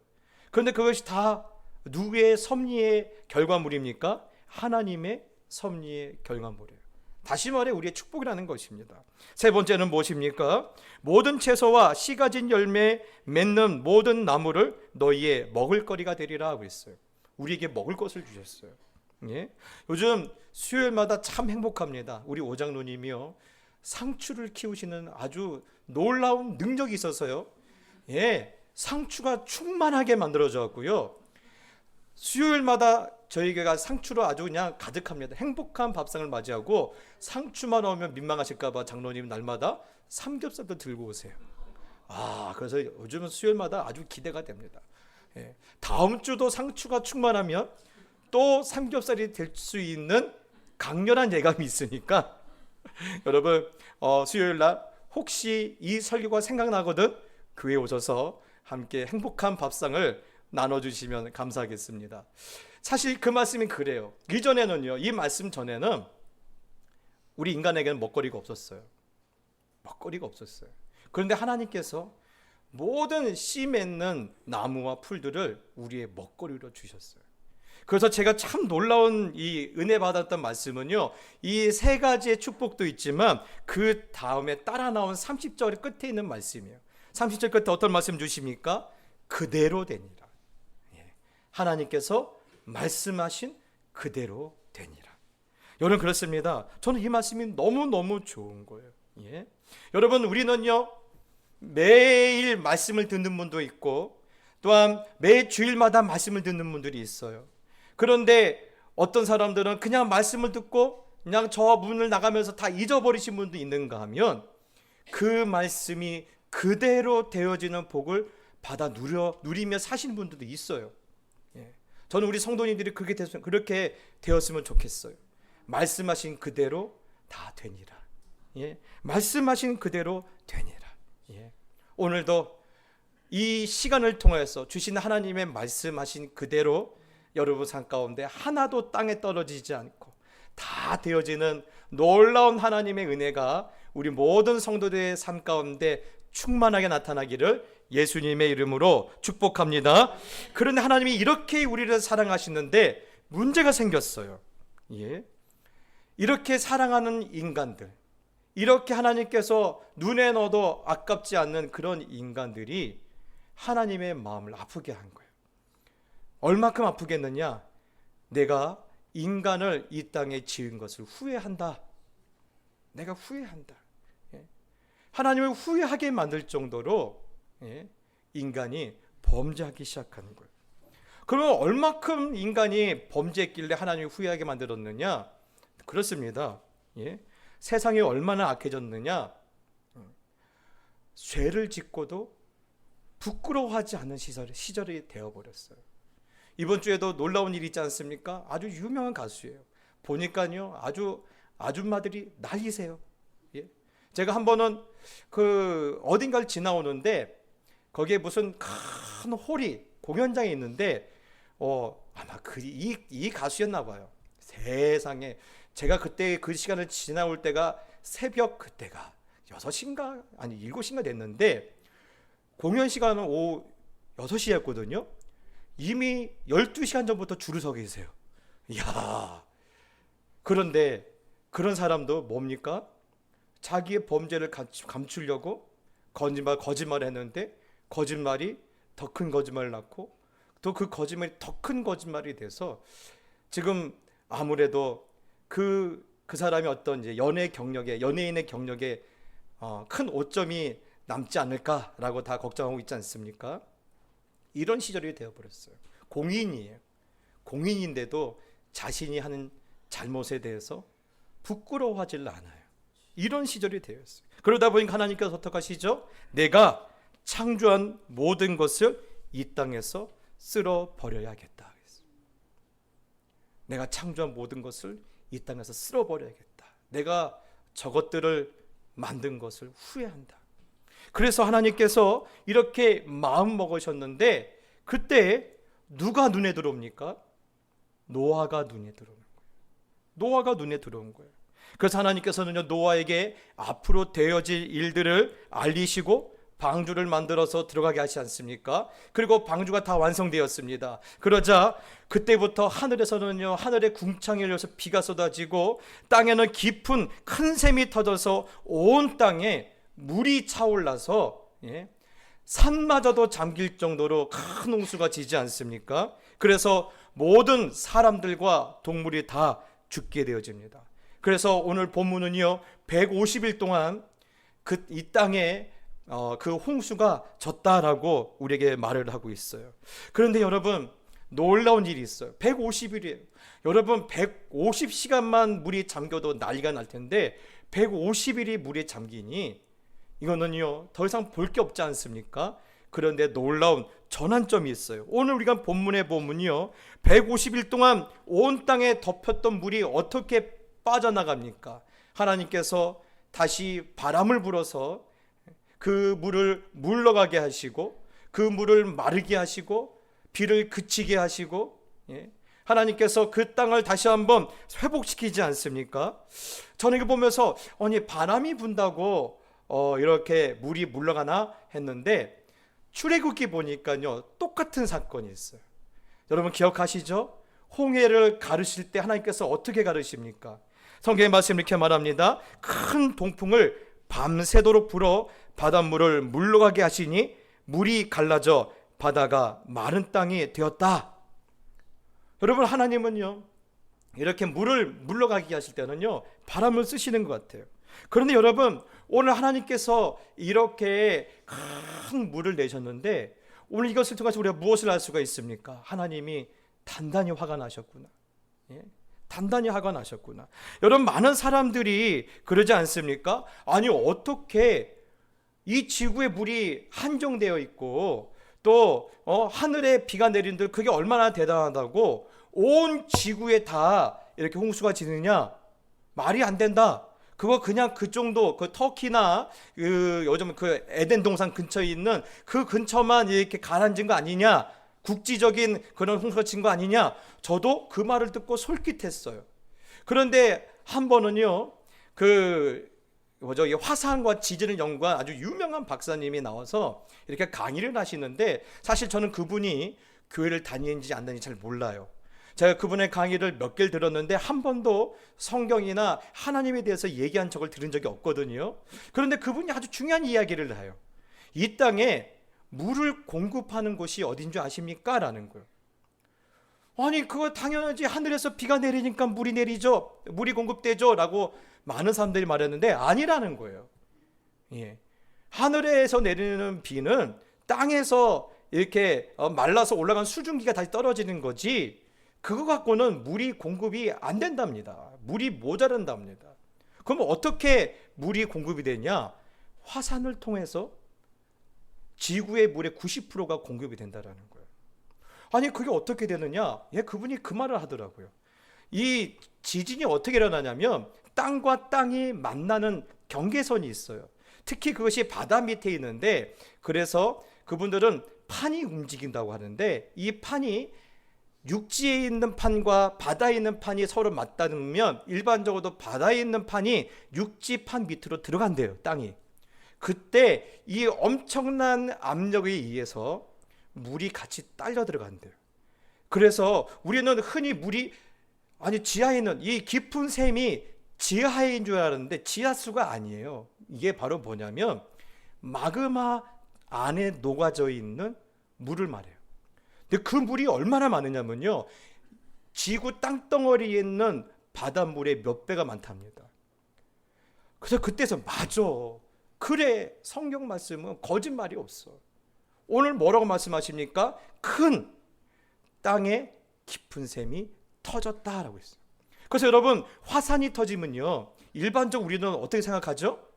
B: 그런데 그것이 다 누구의 섭리의 결과물입니까? 하나님의 섭리의 결과물이에요. 다시 말해 우리의 축복이라는 것입니다. 세 번째는 무엇입니까? 모든 채소와 씨 가진 열매 맺는 모든 나무를 너희의 먹을거리가 되리라 하고 있어요. 우리에게 먹을 것을 주셨어요. 요즘 수요일마다 참 행복합니다. 우리 오장로님이요, 상추를 키우시는 아주 놀라운 능력이 있어서요, 상추가 충만하게 만들어졌고요. 수요일마다 저희 교회가 상추로 아주 그냥 가득합니다. 행복한 밥상을 맞이하고 상추만 오면 민망하실까봐 장로님 날마다 삼겹살도 들고 오세요. 그래서 요즘은 수요일마다 아주 기대가 됩니다. 다음 주도 상추가 충만하면 또 삼겹살이 될 수 있는 강렬한 예감이 있으니까 여러분 수요일날 혹시 이 설교가 생각나거든 교회에 오셔서 함께 행복한 밥상을 나눠주시면 감사하겠습니다. 사실 그 말씀이 그래요. 이전에는요, 이 말씀 전에는 우리 인간에게는 먹거리가 없었어요. 먹거리가 없었어요. 그런데 하나님께서 모든 씨 맺는 나무와 풀들을 우리의 먹거리로 주셨어요. 그래서 제가 참 놀라운 이 은혜 받았던 말씀은요, 이 세 가지의 축복도 있지만 그 다음에 따라 나온 30절 끝에 있는 말씀이에요. 30절 끝에 어떤 말씀 주십니까? 그대로 되니라. 하나님께서 말씀하신 그대로 되니라. 여러분, 그렇습니다. 저는 이 말씀이 너무너무 좋은 거예요. 여러분, 우리는요 매일 말씀을 듣는 분도 있고 또한 매 주일마다 말씀을 듣는 분들이 있어요. 그런데 어떤 사람들은 그냥 말씀을 듣고 그냥 저 문을 나가면서 다 잊어버리신 분도 있는가 하면 그 말씀이 그대로 되어지는 복을 받아 누리며 사시는 분들도 있어요. 저는 우리 성도님들이 그렇게 되었으면 좋겠어요. 말씀하신 그대로 다 되니라. 말씀하신 그대로 되니라. 오늘도 이 시간을 통해서 주신 하나님의 말씀하신 그대로 여러분 삶 가운데 하나도 땅에 떨어지지 않고 다 되어지는 놀라운 하나님의 은혜가 우리 모든 성도들의 삶 가운데 충만하게 나타나기를 예수님의 이름으로 축복합니다. 그런데 하나님이 이렇게 우리를 사랑하시는데 문제가 생겼어요. 이렇게 사랑하는 인간들, 이렇게 하나님께서 눈에 넣어도 아깝지 않는 그런 인간들이 하나님의 마음을 아프게 한 거예요. 얼마큼 아프겠느냐? 내가 인간을 이 땅에 지은 것을 후회한다. 내가 후회한다. 하나님을 후회하게 만들 정도로 인간이 범죄하기 시작하는 거예요. 그러면 얼마큼 인간이 범죄했길래 하나님이 후회하게 만들었느냐? 그렇습니다. 세상이 얼마나 악해졌느냐? 죄를 짓고도 부끄러워하지 않는 시절이 되어버렸어요. 이번 주에도 놀라운 일이 있지 않습니까? 아주 유명한 가수예요. 보니까요 아주 아줌마들이 난리세요. 제가 한 번은 어딘가를 지나오는데 거기에 무슨 큰 홀이 공연장이 있는데 아마 이 가수였나 봐요. 세상에, 제가 그때 그 시간을 지나올 때가 새벽 그때가 6시인가 아니 7시인가 됐는데 공연 시간은 오후 6시였거든요. 이미 12시간 전부터 줄을 서 계세요. 이야. 그런데 그런 사람도 뭡니까? 자기의 범죄를 감추려고 거짓말을 했는데 거짓말이 더 큰 거짓말을 낳고 또 그 거짓말이 더 큰 거짓말이 돼서 지금 아무래도 그 사람이 어떤 이제 연예인의 경력에 큰 오점이 남지 않을까라고 다 걱정하고 있지 않습니까? 이런 시절이 되어버렸어요. 공인이에요. 공인인데도 자신이 하는 잘못에 대해서 부끄러워하질 않아요. 이런 시절이 되었어요. 그러다 보니까 하나님께서 어떻게 하시죠? 내가 창조한 모든 것을 이 땅에서 쓸어버려야겠다. 내가 창조한 모든 것을 이 땅에서 쓸어버려야겠다. 내가 저것들을 만든 것을 후회한다. 그래서 하나님께서 이렇게 마음 먹으셨는데 그때 누가 눈에 들어옵니까? 노아가 눈에 들어오는 거예요. 노아가 눈에 들어온 거예요. 그래서 하나님께서는요 노아에게 앞으로 되어질 일들을 알리시고 방주를 만들어서 들어가게 하시지 않습니까? 그리고 방주가 다 완성되었습니다. 그러자 그때부터 하늘에서는요 하늘의 궁창이 열려서 비가 쏟아지고 땅에는 깊은 큰 샘이 터져서 온 땅에 물이 차올라서 산마저도 잠길 정도로 큰 홍수가 지지 않습니까? 그래서 모든 사람들과 동물이 다 죽게 되어집니다. 그래서 오늘 본문은요 150일 동안 이 땅에 그 홍수가 졌다라고 우리에게 말을 하고 있어요. 그런데 여러분, 놀라운 일이 있어요. 150일이에요. 여러분, 150시간만 물이 잠겨도 난리가 날 텐데 150일이 물에 잠기니 이거는요, 더 이상 볼 게 없지 않습니까? 그런데 놀라운 전환점이 있어요. 오늘 우리가 본문에 보면요, 150일 동안 온 땅에 덮였던 물이 어떻게 빠져나갑니까? 하나님께서 다시 바람을 불어서 그 물을 물러가게 하시고, 그 물을 마르게 하시고, 비를 그치게 하시고, 하나님께서 그 땅을 다시 한번 회복시키지 않습니까? 저는 이거 보면서 아니, 바람이 분다고 이렇게 물이 물러가나 했는데, 출애굽기 보니까요, 똑같은 사건이 있어요. 여러분 기억하시죠? 홍해를 가르실 때 하나님께서 어떻게 가르십니까? 성경의 말씀 이렇게 말합니다. 큰 동풍을 밤새도록 불어 바닷물을 물러가게 하시니 물이 갈라져 바다가 마른 땅이 되었다. 여러분, 하나님은요, 이렇게 물을 물러가게 하실 때는요, 바람을 쓰시는 것 같아요. 그런데 여러분, 오늘 하나님께서 이렇게 큰 물을 내셨는데 오늘 이것을 통해서 우리가 무엇을 알 수가 있습니까? 하나님이 단단히 화가 나셨구나. 단단히 화가 나셨구나. 여러분, 많은 사람들이 그러지 않습니까? 아니, 어떻게 이 지구에 물이 한정되어 있고 또 하늘에 비가 내린들 그게 얼마나 대단하다고 온 지구에 다 이렇게 홍수가 지느냐? 말이 안 된다. 그거 그냥 그 정도, 그 터키나 요즘 그 에덴 동산 근처에 있는 그 근처만 이렇게 가라앉은 거 아니냐? 국지적인 그런 홍수가 친 거 아니냐? 저도 그 말을 듣고 솔깃했어요. 그런데 한 번은요, 이 화산과 지진을 연구한 아주 유명한 박사님이 나와서 이렇게 강의를 하시는데, 사실 저는 그분이 교회를 다니는지 안 다니는지 잘 몰라요. 제가 그분의 강의를 몇 개를 들었는데 한 번도 성경이나 하나님에 대해서 얘기한 적을 들은 적이 없거든요. 그런데 그분이 아주 중요한 이야기를 해요. 이 땅에 물을 공급하는 곳이 어딘 줄 아십니까? 라는 거예요. 아니, 그거 당연하지. 하늘에서 비가 내리니까 물이 내리죠. 물이 공급되죠. 라고 많은 사람들이 말했는데 아니라는 거예요. 하늘에서 내리는 비는 땅에서 이렇게 말라서 올라간 수증기가 다시 떨어지는 거지, 그거 갖고는 물이 공급이 안 된답니다. 물이 모자란답니다. 그럼 어떻게 물이 공급이 되냐? 화산을 통해서 지구의 물의 90%가 공급이 된다는 거예요. 아니, 그게 어떻게 되느냐? 그분이 그 말을 하더라고요. 이 지진이 어떻게 일어나냐면 땅과 땅이 만나는 경계선이 있어요. 특히 그것이 바다 밑에 있는데, 그래서 그분들은 판이 움직인다고 하는데, 이 판이 육지에 있는 판과 바다에 있는 판이 서로 맞닿으면 일반적으로 바다에 있는 판이 육지 판 밑으로 들어간대요, 땅이. 그때 이 엄청난 압력에 의해서 물이 같이 딸려 들어간대요. 그래서 우리는 흔히 물이, 지하에 있는 이 깊은 샘이 지하인 줄 알았는데 지하수가 아니에요. 이게 바로 뭐냐면 마그마 안에 녹아져 있는 물을 말해요. 근데 그 물이 얼마나 많으냐면요, 지구 땅덩어리에 있는 바닷물의 몇 배가 많답니다. 그래서 그때서 맞아, 그래, 성경 말씀은 거짓말이 없어. 오늘 뭐라고 말씀하십니까? 큰 땅에 깊은 샘이 터졌다라고 했어요. 그래서 여러분, 화산이 터지면요, 일반적으로 우리는 어떻게 생각하죠?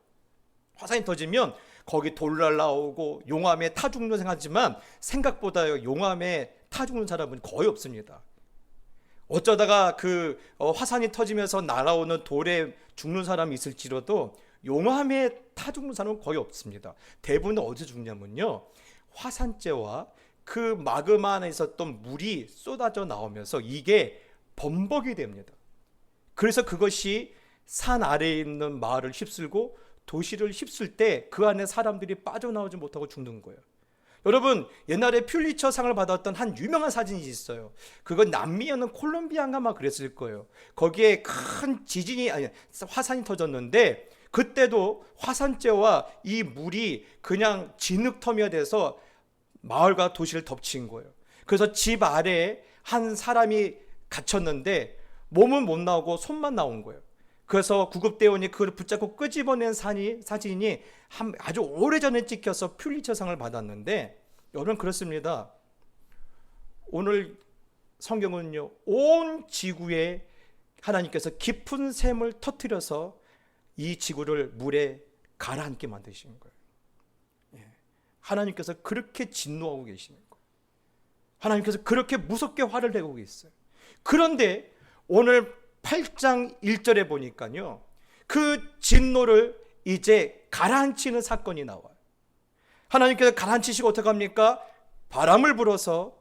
B: 화산이 터지면 거기 돌 날라오고 용암에 타 죽는 생각하지만 생각보다 용암에 타 죽는 사람은 거의 없습니다. 어쩌다가 화산이 터지면서 날아오는 돌에 죽는 사람이 있을지라도 용암에 타 죽는 사람은 거의 없습니다. 대부분 어디서 죽냐면요, 화산재와 그 마그마 안에 있었던 물이 쏟아져 나오면서 이게 범벅이 됩니다. 그래서 그것이 산 아래에 있는 마을을 휩쓸고 도시를 휩쓸 때 그 안에 사람들이 빠져나오지 못하고 죽는 거예요. 여러분, 옛날에 퓰리처상을 받았던 한 유명한 사진이 있어요. 그건 남미였는 콜롬비아인가 막 그랬을 거예요. 거기에 큰 화산이 터졌는데, 그때도 화산재와 이 물이 그냥 진흙터미가 돼서 마을과 도시를 덮친 거예요. 그래서 집 아래에 한 사람이 갇혔는데 몸은 못 나오고 손만 나온 거예요. 그래서 구급대원이 그걸 붙잡고 끄집어낸 사진이 아주 오래전에 찍혀서 퓰리처상을 받았는데, 여러분 그렇습니다. 오늘 성경은요, 온 지구에 하나님께서 깊은 샘을 터뜨려서 이 지구를 물에 가라앉게 만드시는 거예요. 하나님께서 그렇게 진노하고 계시는 거예요. 하나님께서 그렇게 무섭게 화를 내고 계세요. 그런데 오늘 8장 1절에 보니까요, 그 진노를 이제 가라앉히는 사건이 나와요. 하나님께서 가라앉히시고 어떻게 합니까? 바람을 불어서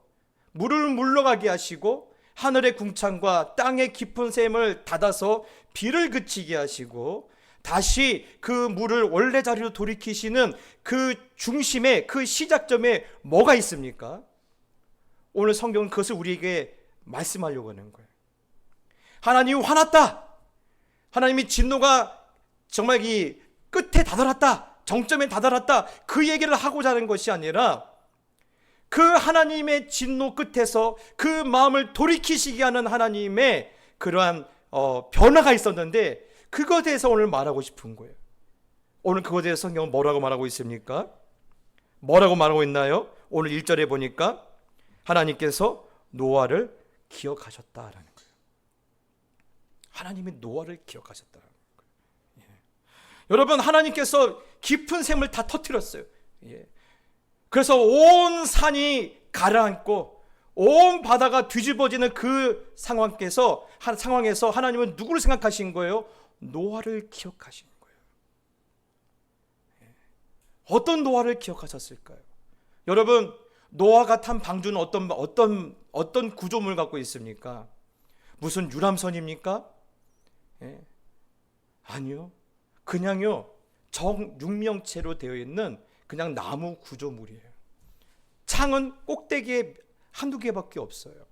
B: 물을 물러가게 하시고 하늘의 궁창과 땅의 깊은 샘을 닫아서 비를 그치게 하시고 다시 그 물을 원래 자리로 돌이키시는 그 중심에, 그 시작점에 뭐가 있습니까? 오늘 성경은 그것을 우리에게 말씀하려고 하는 거예요. 하나님이 화났다, 하나님이 진노가 정말 이 끝에 다다랐다, 정점에 다다랐다, 그 얘기를 하고자 하는 것이 아니라 그 하나님의 진노 끝에서 그 마음을 돌이키시게 하는 하나님의 그러한 변화가 있었는데, 그것에 대해서 오늘 말하고 싶은 거예요. 오늘 그것에 대해서 성경은 뭐라고 말하고 있습니까? 뭐라고 말하고 있나요? 오늘 1절에 보니까 하나님께서 노아를 기억하셨다라는 거예요. 하나님이 노아를 기억하셨다라는 거예요. 여러분, 하나님께서 깊은 샘을 다 터뜨렸어요. 그래서 온 산이 가라앉고 온 바다가 뒤집어지는 그 상황에서 하나님은 누구를 생각하신 거예요? 노아를 기억하신 거예요. 어떤 노아를 기억하셨을까요? 여러분, 노아가 탄 방주는 어떤 구조물을 갖고 있습니까? 무슨 유람선입니까? 아니요. 그냥요, 정육명체로 되어 있는 그냥 나무 구조물이에요. 창은 꼭대기에 한두 개밖에 없어요.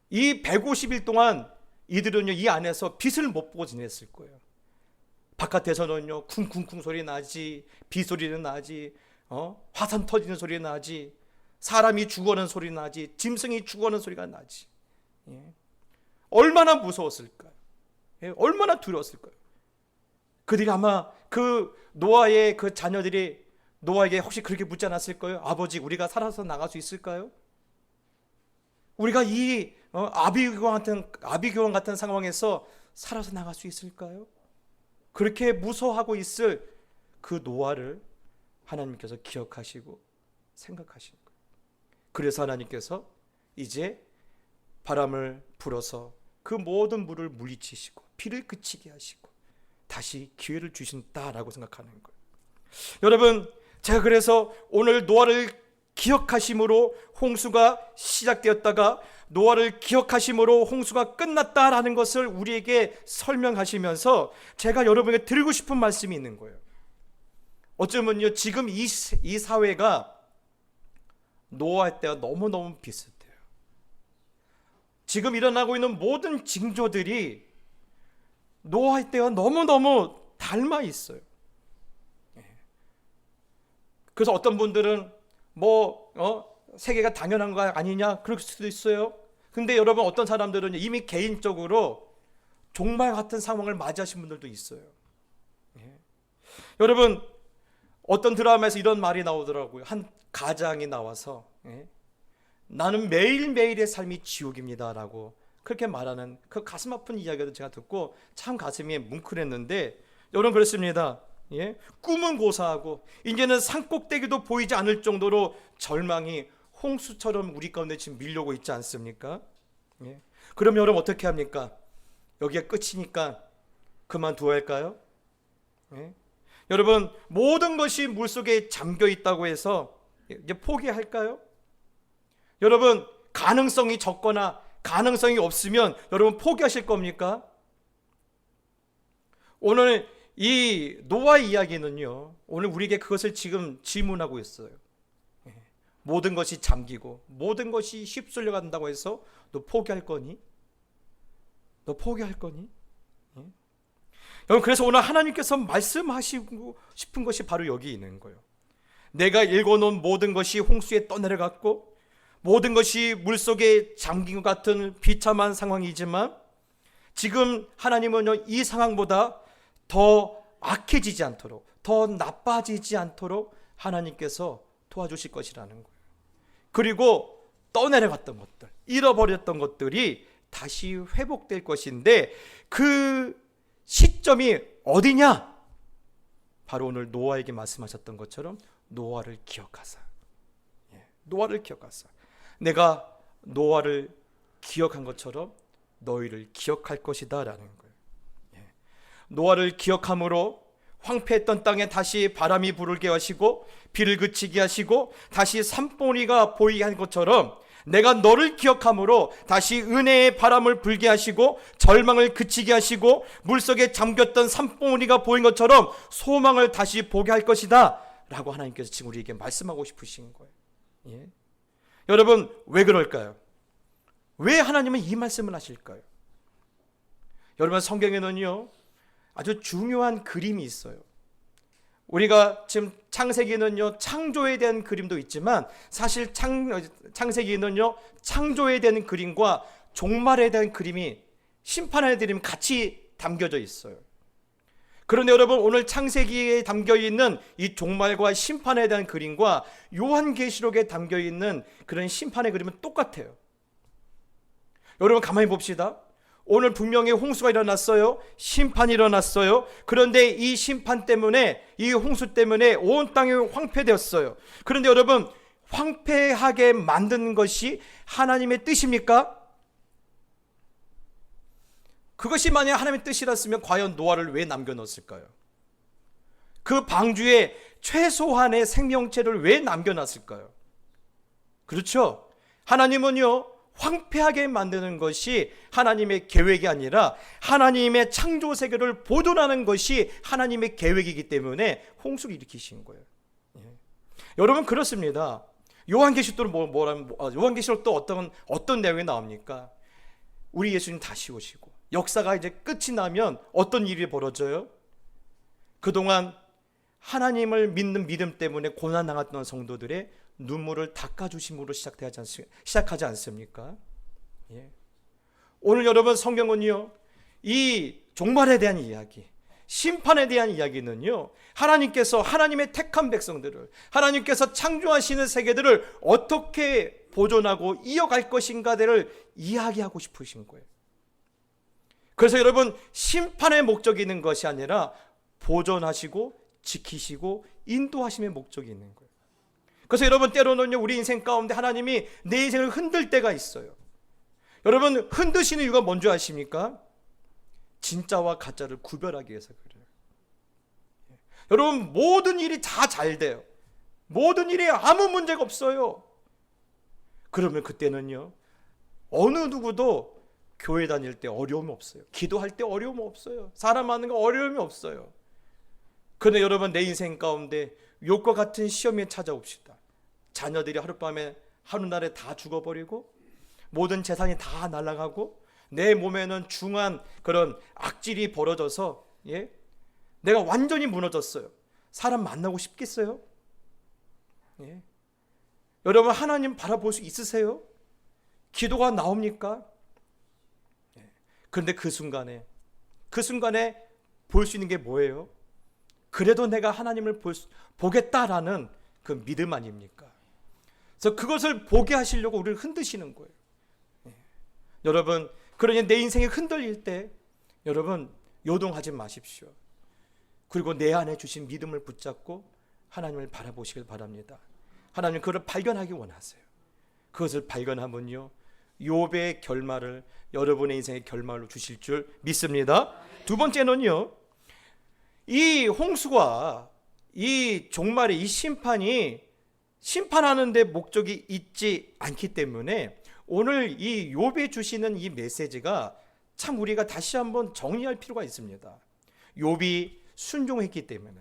B: 이 150일 동안 이들은요, 이 안에서 빛을 못 보고 지냈을 거예요. 바깥에서는요, 쿵쿵쿵 소리 나지, 비 소리는 나지, 화산 터지는 소리 나지, 사람이 죽어가는 소리 나지, 짐승이 죽어가는 소리가 나지. 얼마나 무서웠을까요? 얼마나 두려웠을까요? 그들이 아마 그 노아의 그 자녀들이 노아에게 혹시 그렇게 묻지 않았을까요? 아버지, 우리가 살아서 나갈 수 있을까요? 우리가 이 아비규환 같은 상황에서 살아서 나갈 수 있을까요? 그렇게 무서워하고 있을 그 노아를 하나님께서 기억하시고 생각하시는 거예요. 그래서 하나님께서 이제 바람을 불어서 그 모든 물을 물리치시고 비를 그치게 하시고 다시 기회를 주신다라고 생각하는 거예요. 여러분, 제가 그래서 오늘 노아를 기억하심으로 홍수가 시작되었다가 노아를 기억하심으로 홍수가 끝났다라는 것을 우리에게 설명하시면서 제가 여러분에게 드리고 싶은 말씀이 있는 거예요. 어쩌면요, 지금 이 사회가 노아 때와 너무너무 비슷해요. 지금 일어나고 있는 모든 징조들이 노아 때와 너무너무 닮아 있어요. 그래서 어떤 분들은 세계가 당연한 거 아니냐 그럴 수도 있어요. 근데 여러분, 어떤 사람들은 이미 개인적으로 종말 같은 상황을 맞이하신 분들도 있어요. 여러분, 어떤 드라마에서 이런 말이 나오더라고요. 한 가장이 나와서 나는 매일매일의 삶이 지옥입니다 라고 그렇게 말하는 그 가슴 아픈 이야기도 제가 듣고 참 가슴이 뭉클했는데, 여러분 그렇습니다. 꿈은 고사하고 이제는 산꼭대기도 보이지 않을 정도로 절망이 홍수처럼 우리 가운데 지금 밀려오고 있지 않습니까? 그럼 여러분 어떻게 합니까? 여기가 끝이니까 그만두어야 할까요? 여러분, 모든 것이 물속에 잠겨 있다고 해서 이제 포기할까요? 여러분, 가능성이 적거나 가능성이 없으면 여러분 포기하실 겁니까? 오늘 이 노아 이야기는요, 오늘 우리에게 그것을 지금 질문하고 있어요. 모든 것이 잠기고 모든 것이 휩쓸려 간다고 해서 너 포기할 거니? 너 포기할 거니? 여러분, 그래서 오늘 하나님께서 말씀하시고 싶은 것이 바로 여기 있는 거예요. 내가 읽어놓은 모든 것이 홍수에 떠내려갔고 모든 것이 물속에 잠긴 것 같은 비참한 상황이지만 지금 하나님은요, 이 상황보다 더 악해지지 않도록, 더 나빠지지 않도록 하나님께서 도와주실 것이라는 거예요. 그리고 떠내려갔던 것들, 잃어버렸던 것들이 다시 회복될 것인데 그 시점이 어디냐? 바로 오늘 노아에게 말씀하셨던 것처럼 노아를 기억하사, 노아를 기억하사, 내가 노아를 기억한 것처럼 너희를 기억할 것이다 라는 거예요. 노아를 기억함으로 황폐했던 땅에 다시 바람이 불게 하시고 비를 그치게 하시고 다시 산봉우리가 보이게 한 것처럼 내가 너를 기억함으로 다시 은혜의 바람을 불게 하시고 절망을 그치게 하시고 물속에 잠겼던 산봉우리가 보인 것처럼 소망을 다시 보게 할 것이다 라고 하나님께서 지금 우리에게 말씀하고 싶으신 거예요. 예? 여러분, 왜 그럴까요? 왜 하나님은 이 말씀을 하실까요? 여러분, 성경에는요 아주 중요한 그림이 있어요. 우리가 지금 창세기는요 창조에 대한 그림도 있지만 사실 창세기는요 창조에 대한 그림과 종말에 대한 그림이, 심판에 대한 그림이 같이 담겨져 있어요. 그런데 여러분, 오늘 창세기에 담겨있는 이 종말과 심판에 대한 그림과 요한계시록에 담겨있는 그런 심판의 그림은 똑같아요. 여러분, 가만히 봅시다. 오늘 분명히 홍수가 일어났어요. 심판이 일어났어요. 그런데 이 심판 때문에, 이 홍수 때문에 온 땅이 황폐되었어요. 그런데 여러분, 황폐하게 만든 것이 하나님의 뜻입니까? 그것이 만약 하나님의 뜻이랐으면 과연 노아를 왜 남겨놓았을까요? 그 방주에 최소한의 생명체를 왜 남겨놨을까요? 그렇죠? 하나님은요 황폐하게 만드는 것이 하나님의 계획이 아니라 하나님의 창조 세계를 보존하는 것이 하나님의 계획이기 때문에 홍수를 일으키신 거예요. 여러분, 그렇습니다. 요한계시록 또 어떤 내용이 나옵니까? 우리 예수님 다시 오시고 역사가 이제 끝이 나면 어떤 일이 벌어져요? 그동안 하나님을 믿는 믿음 때문에 고난당했던 성도들의 눈물을 닦아주심으로 시작하지 않습니까? 예. 오늘 여러분, 성경은요 이 종말에 대한 이야기, 심판에 대한 이야기는요 하나님께서 하나님의 택한 백성들을, 하나님께서 창조하시는 세계들을 어떻게 보존하고 이어갈 것인가를 이야기하고 싶으신 거예요. 그래서 여러분, 심판의 목적이 있는 것이 아니라 보존하시고 지키시고 인도하심의 목적이 있는 거예요. 그래서 여러분, 때로는요 우리 인생 가운데 하나님이 내 인생을 흔들 때가 있어요. 여러분, 흔드시는 이유가 뭔지 아십니까? 진짜와 가짜를 구별하기 위해서 그래요. 여러분, 모든 일이 다 잘 돼요. 모든 일이 아무 문제가 없어요. 그러면 그때는요 어느 누구도 교회 다닐 때 어려움이 없어요. 기도할 때 어려움이 없어요. 사람 만나는 거 어려움이 없어요. 그런데 여러분, 내 인생 가운데 욕과 같은 시험이 찾아옵시다. 자녀들이 하룻밤에 하루날에 다 죽어버리고 모든 재산이 다 날아가고 내 몸에는 중한 그런 악질이 벌어져서 내가 완전히 무너졌어요. 사람 만나고 싶겠어요? 여러분, 하나님 바라볼 수 있으세요? 기도가 나옵니까? 그런데 그 순간에 볼 수 있는 게 뭐예요? 그래도 내가 하나님을 보겠다라는 그 믿음 아닙니까? 그래서 그것을 보게 하시려고 우리를 흔드시는 거예요. 여러분, 그러니 내 인생이 흔들릴 때 여러분 요동하지 마십시오. 그리고 내 안에 주신 믿음을 붙잡고 하나님을 바라보시길 바랍니다. 하나님 그걸 발견하기 원하세요. 그것을 발견하면요 욥의 결말을 여러분의 인생의 결말로 주실 줄 믿습니다. 두 번째는요, 이 홍수와 이 종말의 이 심판하는 데 목적이 있지 않기 때문에 오늘 이 욥이 주시는 이 메시지가 참 우리가 다시 한번 정리할 필요가 있습니다. 욥이 순종했기 때문에,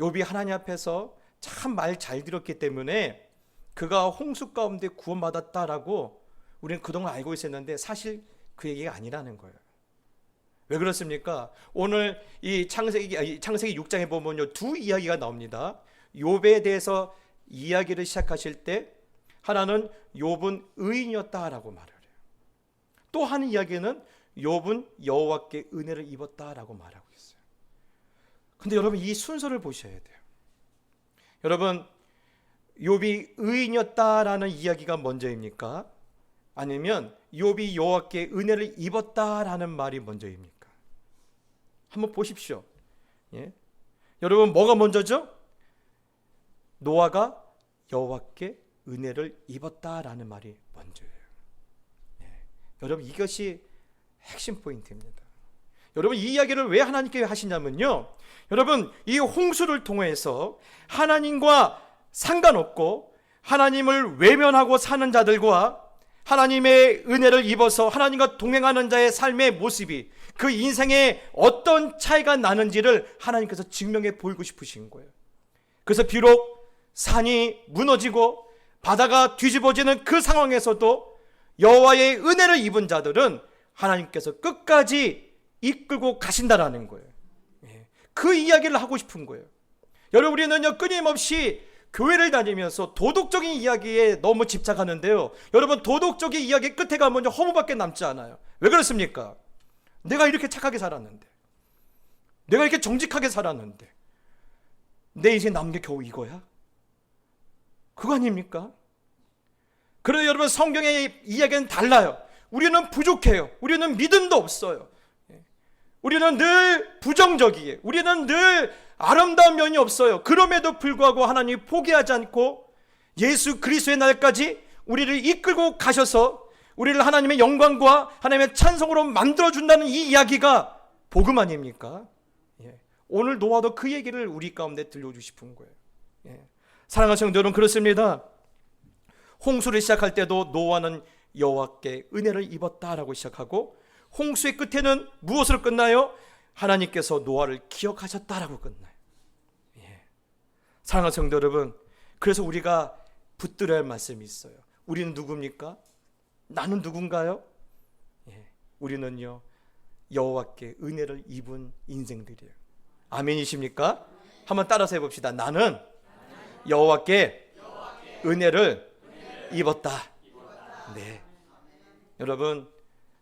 B: 욥이 하나님 앞에서 참 말 잘 들었기 때문에 그가 홍수 가운데 구원받았다라고 우리는 그동안 알고 있었는데 사실 그 얘기가 아니라는 거예요. 왜 그렇습니까? 오늘 이 창세기 6장에 보면요 두 이야기가 나옵니다. 욥에 대해서 이야기를 시작하실 때 하나는 욥은 의인이었다라고 말을 해요. 또 한 이야기는 욥은 여호와께 은혜를 입었다라고 말하고 있어요. 근데 여러분 이 순서를 보셔야 돼요. 여러분 욥이 의인이었다라는 이야기가 먼저입니까? 아니면 욥이 여호와께 은혜를 입었다라는 말이 먼저입니까? 한번 보십시오. 예? 여러분 뭐가 먼저죠? 노아가 여호와께 은혜를 입었다라는 말이 먼저예요. 예. 여러분 이것이 핵심 포인트입니다. 여러분 이 이야기를 왜 하나님께 하시냐면요, 여러분 이 홍수를 통해서 하나님과 상관없고 하나님을 외면하고 사는 자들과 하나님의 은혜를 입어서 하나님과 동행하는 자의 삶의 모습이 그 인생에 어떤 차이가 나는지를 하나님께서 증명해 보이고 싶으신 거예요. 그래서 비록 산이 무너지고 바다가 뒤집어지는 그 상황에서도 여호와의 은혜를 입은 자들은 하나님께서 끝까지 이끌고 가신다라는 거예요. 그 이야기를 하고 싶은 거예요. 여러분 우리는요 끊임없이 교회를 다니면서 도덕적인 이야기에 너무 집착하는데요, 여러분 도덕적인 이야기 끝에 가면 허무밖에 남지 않아요. 왜 그렇습니까? 내가 이렇게 착하게 살았는데, 내가 이렇게 정직하게 살았는데 내 인생 남은 게 겨우 이거야? 그거 아닙니까? 그런데 여러분 성경의 이야기는 달라요. 우리는 부족해요. 우리는 믿음도 없어요. 우리는 늘 부정적이에요. 우리는 늘 아름다운 면이 없어요. 그럼에도 불구하고 하나님이 포기하지 않고 예수 그리스도의 날까지 우리를 이끌고 가셔서 우리를 하나님의 영광과 하나님의 찬송으로 만들어준다는 이 이야기가 복음 아닙니까? 오늘 노아도 그 얘기를 우리 가운데 들려주고 싶은 거예요. 사랑하는 성도 여러분, 그렇습니다. 홍수를 시작할 때도 노아는 여호와께 은혜를 입었다라고 시작하고, 홍수의 끝에는 무엇으로 끝나요? 하나님께서 노아를 기억하셨다라고 끝나요. 사랑하는 성도 여러분, 그래서 우리가 붙들어야 할 말씀이 있어요. 우리는 누굽니까? 나는 누군가요? 우리는요 여호와께 은혜를 입은 인생들이에요. 아멘이십니까? 한번 따라서 해봅시다. 나는 여호와께 은혜를 입었다. 네. 여러분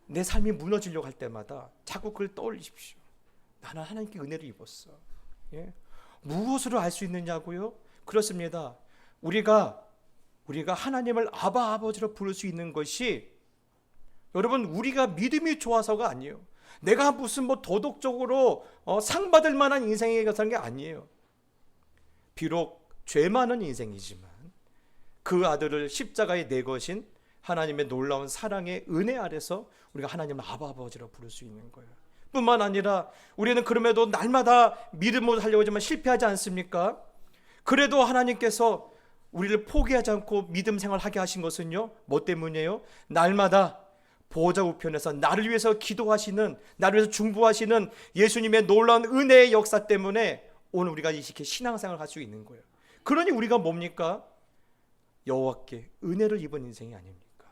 B: 내 삶이 무너지려고 할 때마다 자꾸 그걸 떠올리십시오. 나는 하나님께 은혜를 입었어. 무엇으로 알 수 있느냐고요? 그렇습니다. 우리가 하나님을 아바 아버지로 부를 수 있는 것이, 여러분 우리가 믿음이 좋아서가 아니에요. 내가 무슨 도덕적으로 상 받을 만한 인생에 사는 게 아니에요. 비록 죄 많은 인생이지만 그 아들을 십자가에 내거신 하나님의 놀라운 사랑의 은혜 아래서 우리가 하나님을 아바 아버지로 부를 수 있는 거예요. 뿐만 아니라 우리는 그럼에도 날마다 믿음으로 살려고 하지만 실패하지 않습니까? 그래도 하나님께서 우리를 포기하지 않고 믿음 생활하게 하신 것은요, 뭐 때문이에요? 날마다 보호자 우편에서 나를 위해서 기도하시는, 나를 위해서 중보하시는 예수님의 놀라운 은혜의 역사 때문에 오늘 우리가 이렇게 신앙생활을 할 수 있는 거예요. 그러니 우리가 뭡니까? 여호와께 은혜를 입은 인생이 아닙니까?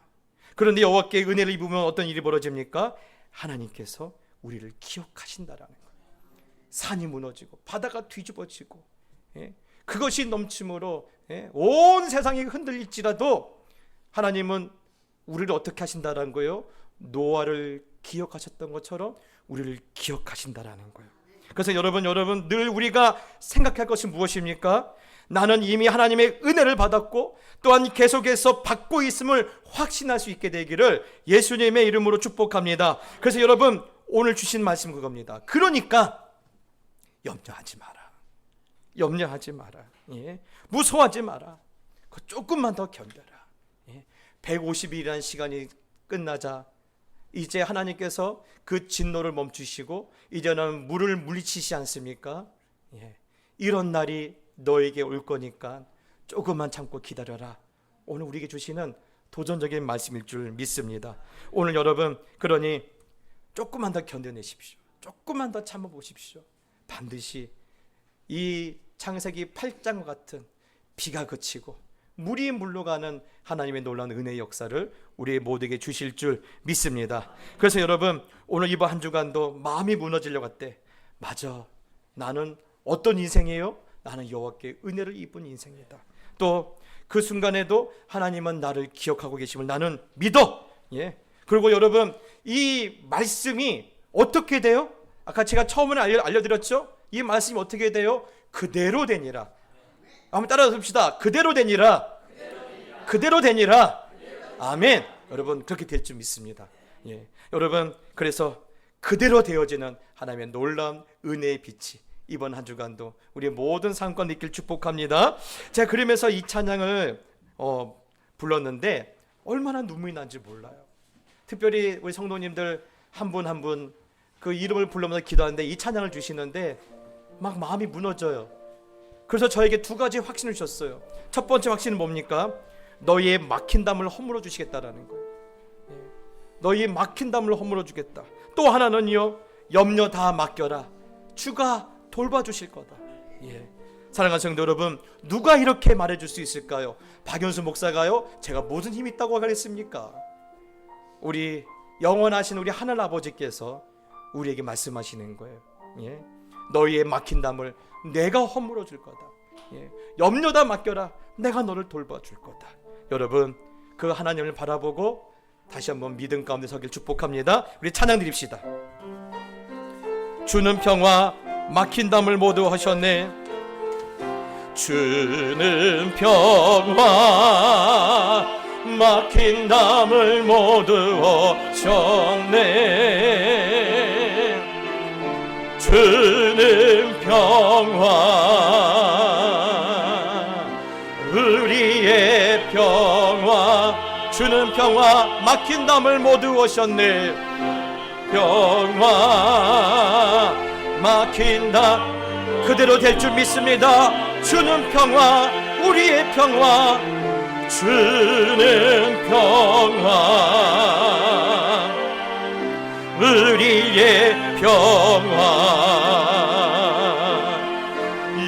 B: 그런데 여호와께 은혜를 입으면 어떤 일이 벌어집니까? 하나님께서 우리를 기억하신다라는 거예요. 산이 무너지고 바다가 뒤집어지고 그것이 넘침으로 온 세상이 흔들릴지라도 하나님은 우리를 어떻게 하신다라는 거예요? 노아를 기억하셨던 것처럼 우리를 기억하신다라는 거예요. 그래서 여러분 늘 우리가 생각할 것이 무엇입니까? 나는 이미 하나님의 은혜를 받았고 또한 계속해서 받고 있음을 확신할 수 있게 되기를 예수님의 이름으로 축복합니다. 그래서 여러분 오늘 주신 말씀 그겁니다. 그러니까 염려하지 마라. 염려하지 마라. 무서워하지 마라. 조금만 더 견뎌라. 150일이라는 시간이 끝나자 이제 하나님께서 그 진노를 멈추시고 이제는 물을 물리치시지 않습니까? 이런 날이 너에게 올 거니까 조금만 참고 기다려라. 오늘 우리에게 주시는 도전적인 말씀일 줄 믿습니다. 오늘 여러분 그러니 조금만 더 견뎌내십시오. 조금만 더 참아보십시오. 반드시 이 창세기 8장과 같은 비가 그치고 물이 물러가는 하나님의 놀라운 은혜의 역사를 우리 모두에게 주실 줄 믿습니다. 그래서 여러분 오늘 이번 한 주간도 마음이 무너지려고 할 때, 맞아, 나는 어떤 인생이에요? 나는 여호와께 은혜를 입은 인생이다. 또 그 순간에도 하나님은 나를 기억하고 계심을 나는 믿어. 그리고 여러분 이 말씀이 어떻게 돼요? 아까 제가 처음에 알려드렸죠? 이 말씀이 어떻게 돼요? 그대로 되니라. 한번 따라 봅시다. 그대로 되니라. 그대로 되니라. 아멘. 여러분 그렇게 될 줄 믿습니다. 예. 여러분 그래서 그대로 되어지는 하나님의 놀라운 은혜의 빛이 이번 한 주간도 우리 모든 상권 있길 축복합니다. 제가 그러면서 이 찬양을 불렀는데 얼마나 눈물이 난지 몰라요. 특별히 우리 성도님들 한 분 한 분 그 이름을 부르면서 기도하는데 이 찬양을 주시는데 막 마음이 무너져요. 그래서 저에게 두 가지 확신을 주셨어요. 첫 번째 확신은 뭡니까? 너희의 막힌 담을 허물어 주시겠다라는 거예요. 너희의 막힌 담을 허물어 주겠다. 또 하나는요, 염려 다 맡겨라. 주가 돌봐주실 거다. 예. 사랑하는 성도 여러분, 누가 이렇게 말해줄 수 있을까요? 박연수 목사가요, 제가 무슨 힘이 있다고 하겠습니까? 우리 영원하신 우리 하늘 아버지께서 우리에게 말씀하시는 거예요. 예. 너희의 막힌 담을 내가 허물어 줄 거다. 예. 염려 다 맡겨라. 내가 너를 돌봐줄 거다. 여러분 그 하나님을 바라보고 다시 한번 믿음 가운데 서길 축복합니다. 우리 찬양 드립시다. 주는 평화 막힌 담을 모두 하셨네. 주는 평화 막힌 담을 모두 하셨네. 주는 평화 우리의 평화 주는 평화 막힌 담을 모두 하셨네. 평화 막힌 담 그대로 될 줄 믿습니다. 주는 평화 우리의 평화 주는 평화 우리의 평화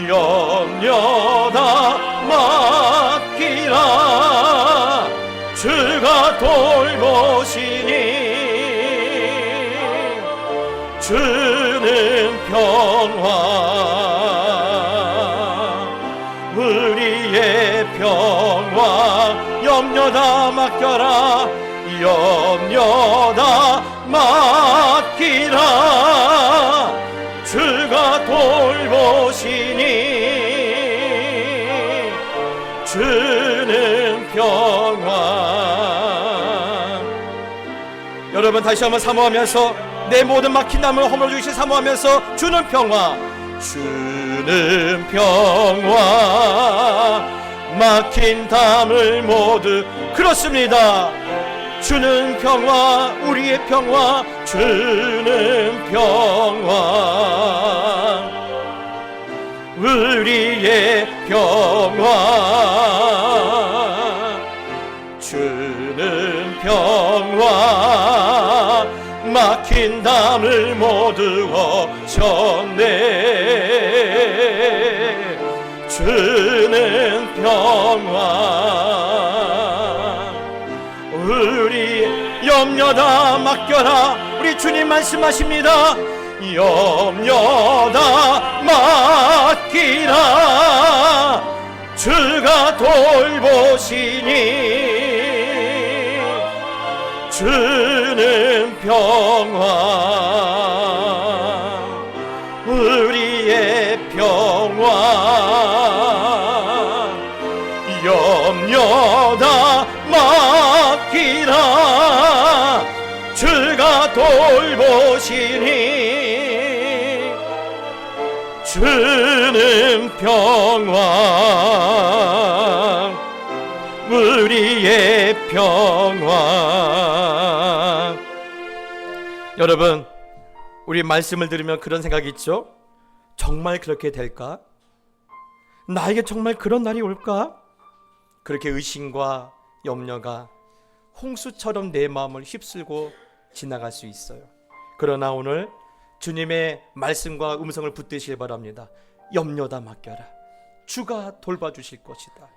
B: 염려 다 맡기라 주가 돌보시니 주는 평화 우리의 평화 염려 다 맡겨라 염려 다 맡기라 주가 돌보시니 주는 평화. 여러분 다시 한번 사모하면서 내 모든 막힌 담을 허물어 주시 사모하면서 주는 평화 주는 평화 막힌 담을 모두 그렇습니다. 주는 평화 우리의 평화 주는 평화 우리의 평화 주는 평화 막힌 담을 모두 하셨네. 주는 평화 우리 염려 다 맡겨라. 우리 주님 말씀하십니다. 염려 다 맡기라 주가 돌보시니 주는 평화 우리의 평화 염려 다 맡기라 주가 돌보시니 주는 평화 우리의 평화. 여러분 우리 말씀을 들으면 그런 생각이 있죠. 정말 그렇게 될까? 나에게 정말 그런 날이 올까? 그렇게 의심과 염려가 홍수처럼 내 마음을 휩쓸고 지나갈 수 있어요. 그러나 오늘 주님의 말씀과 음성을 붙드시길 바랍니다. 염려 다 맡겨라. 주가 돌봐주실 것이다.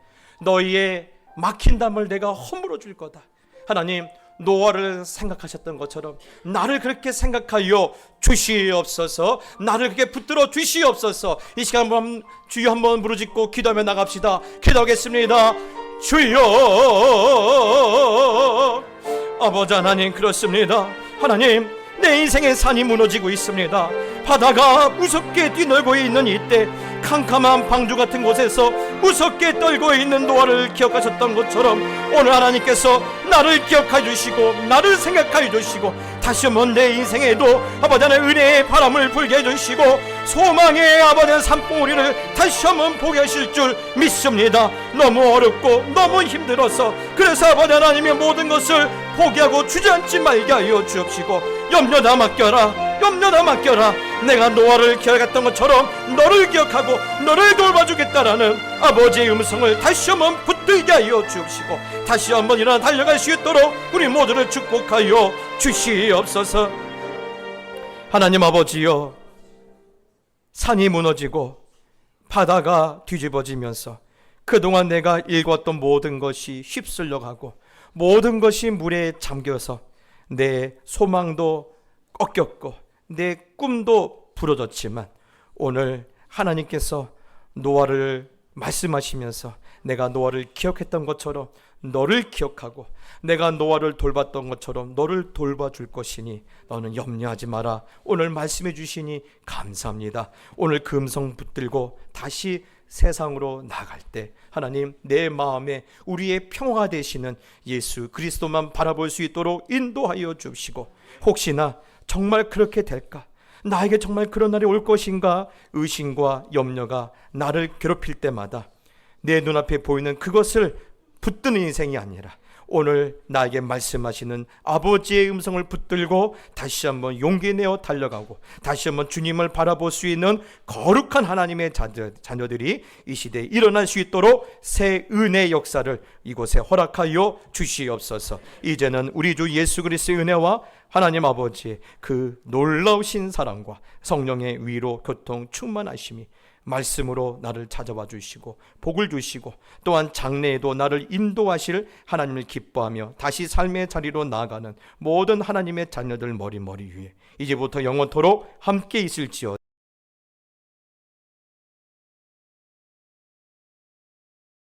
B: 너희의 막힌 담을 내가 허물어 줄 거다. 하나님 노아를 생각하셨던 것처럼 나를 그렇게 생각하여 주시옵소서. 나를 그렇게 붙들어 주시옵소서. 이 시간 한번 주여 한번 부르짖고 기도하며 나갑시다. 기도하겠습니다. 주여 아버지 하나님 그렇습니다. 하나님, 내 인생의 산이 무너지고 있습니다. 바다가 무섭게 뒤놀고 있는 이때 캄캄한 방주 같은 곳에서 무섭게 떨고 있는 노아를 기억하셨던 것처럼 오늘 하나님께서 나를 기억해 주시고 나를 생각해 주시고 다시 한번 내 인생에도 아버지 하나님 은혜의 바람을 불게 해주시고 소망의 아버지 하나님 산봉우리를 다시 한번 보게 하실 줄 믿습니다. 너무 어렵고 너무 힘들어서 그래서 아버지 하나님의 모든 것을 포기하고 주저앉지 말게 하여 주옵시고 염려다 맡겨라, 염려다 맡겨라. 내가 노아를 기억했던 것처럼 너를 기억하고 너를 돌봐주겠다라는 아버지의 음성을 다시 한번 붙들게 하여 주옵시고 다시 한번 일어나 달려갈 수 있도록 우리 모두를 축복하여 주시옵소서. 하나님 아버지여, 산이 무너지고 바다가 뒤집어지면서 그동안 내가 읽었던 모든 것이 휩쓸려 가고 모든 것이 물에 잠겨서 내 소망도 꺾였고 내 꿈도 부러졌지만 오늘 하나님께서 노아를 말씀하시면서 내가 노아를 기억했던 것처럼 너를 기억하고 내가 노아를 돌봤던 것처럼 너를 돌봐줄 것이니 너는 염려하지 마라. 오늘 말씀해 주시니 감사합니다. 오늘 그 음성 붙들고 다시 세상으로 나갈 때 하나님, 내 마음에 우리의 평화가 되시는 예수 그리스도만 바라볼 수 있도록 인도하여 주시고 혹시나 정말 그렇게 될까? 나에게 정말 그런 날이 올 것인가? 의심과 염려가 나를 괴롭힐 때마다 내 눈앞에 보이는 그것을 붙드는 인생이 아니라 오늘 나에게 말씀하시는 아버지의 음성을 붙들고 다시 한번 용기 내어 달려가고 다시 한번 주님을 바라볼 수 있는 거룩한 하나님의 자녀들이 이 시대에 일어날 수 있도록 새 은혜의 역사를 이곳에 허락하여 주시옵소서. 이제는 우리 주 예수 그리스도의 은혜와 하나님 아버지의 그 놀라우신 사랑과 성령의 위로 교통 충만하심이 말씀으로 나를 찾아와 주시고 복을 주시고 또한 장래에도 나를 인도하실 하나님을 기뻐하며 다시 삶의 자리로 나아가는 모든 하나님의 자녀들 머리 위에 이제부터 영원토록 함께 있을지어다.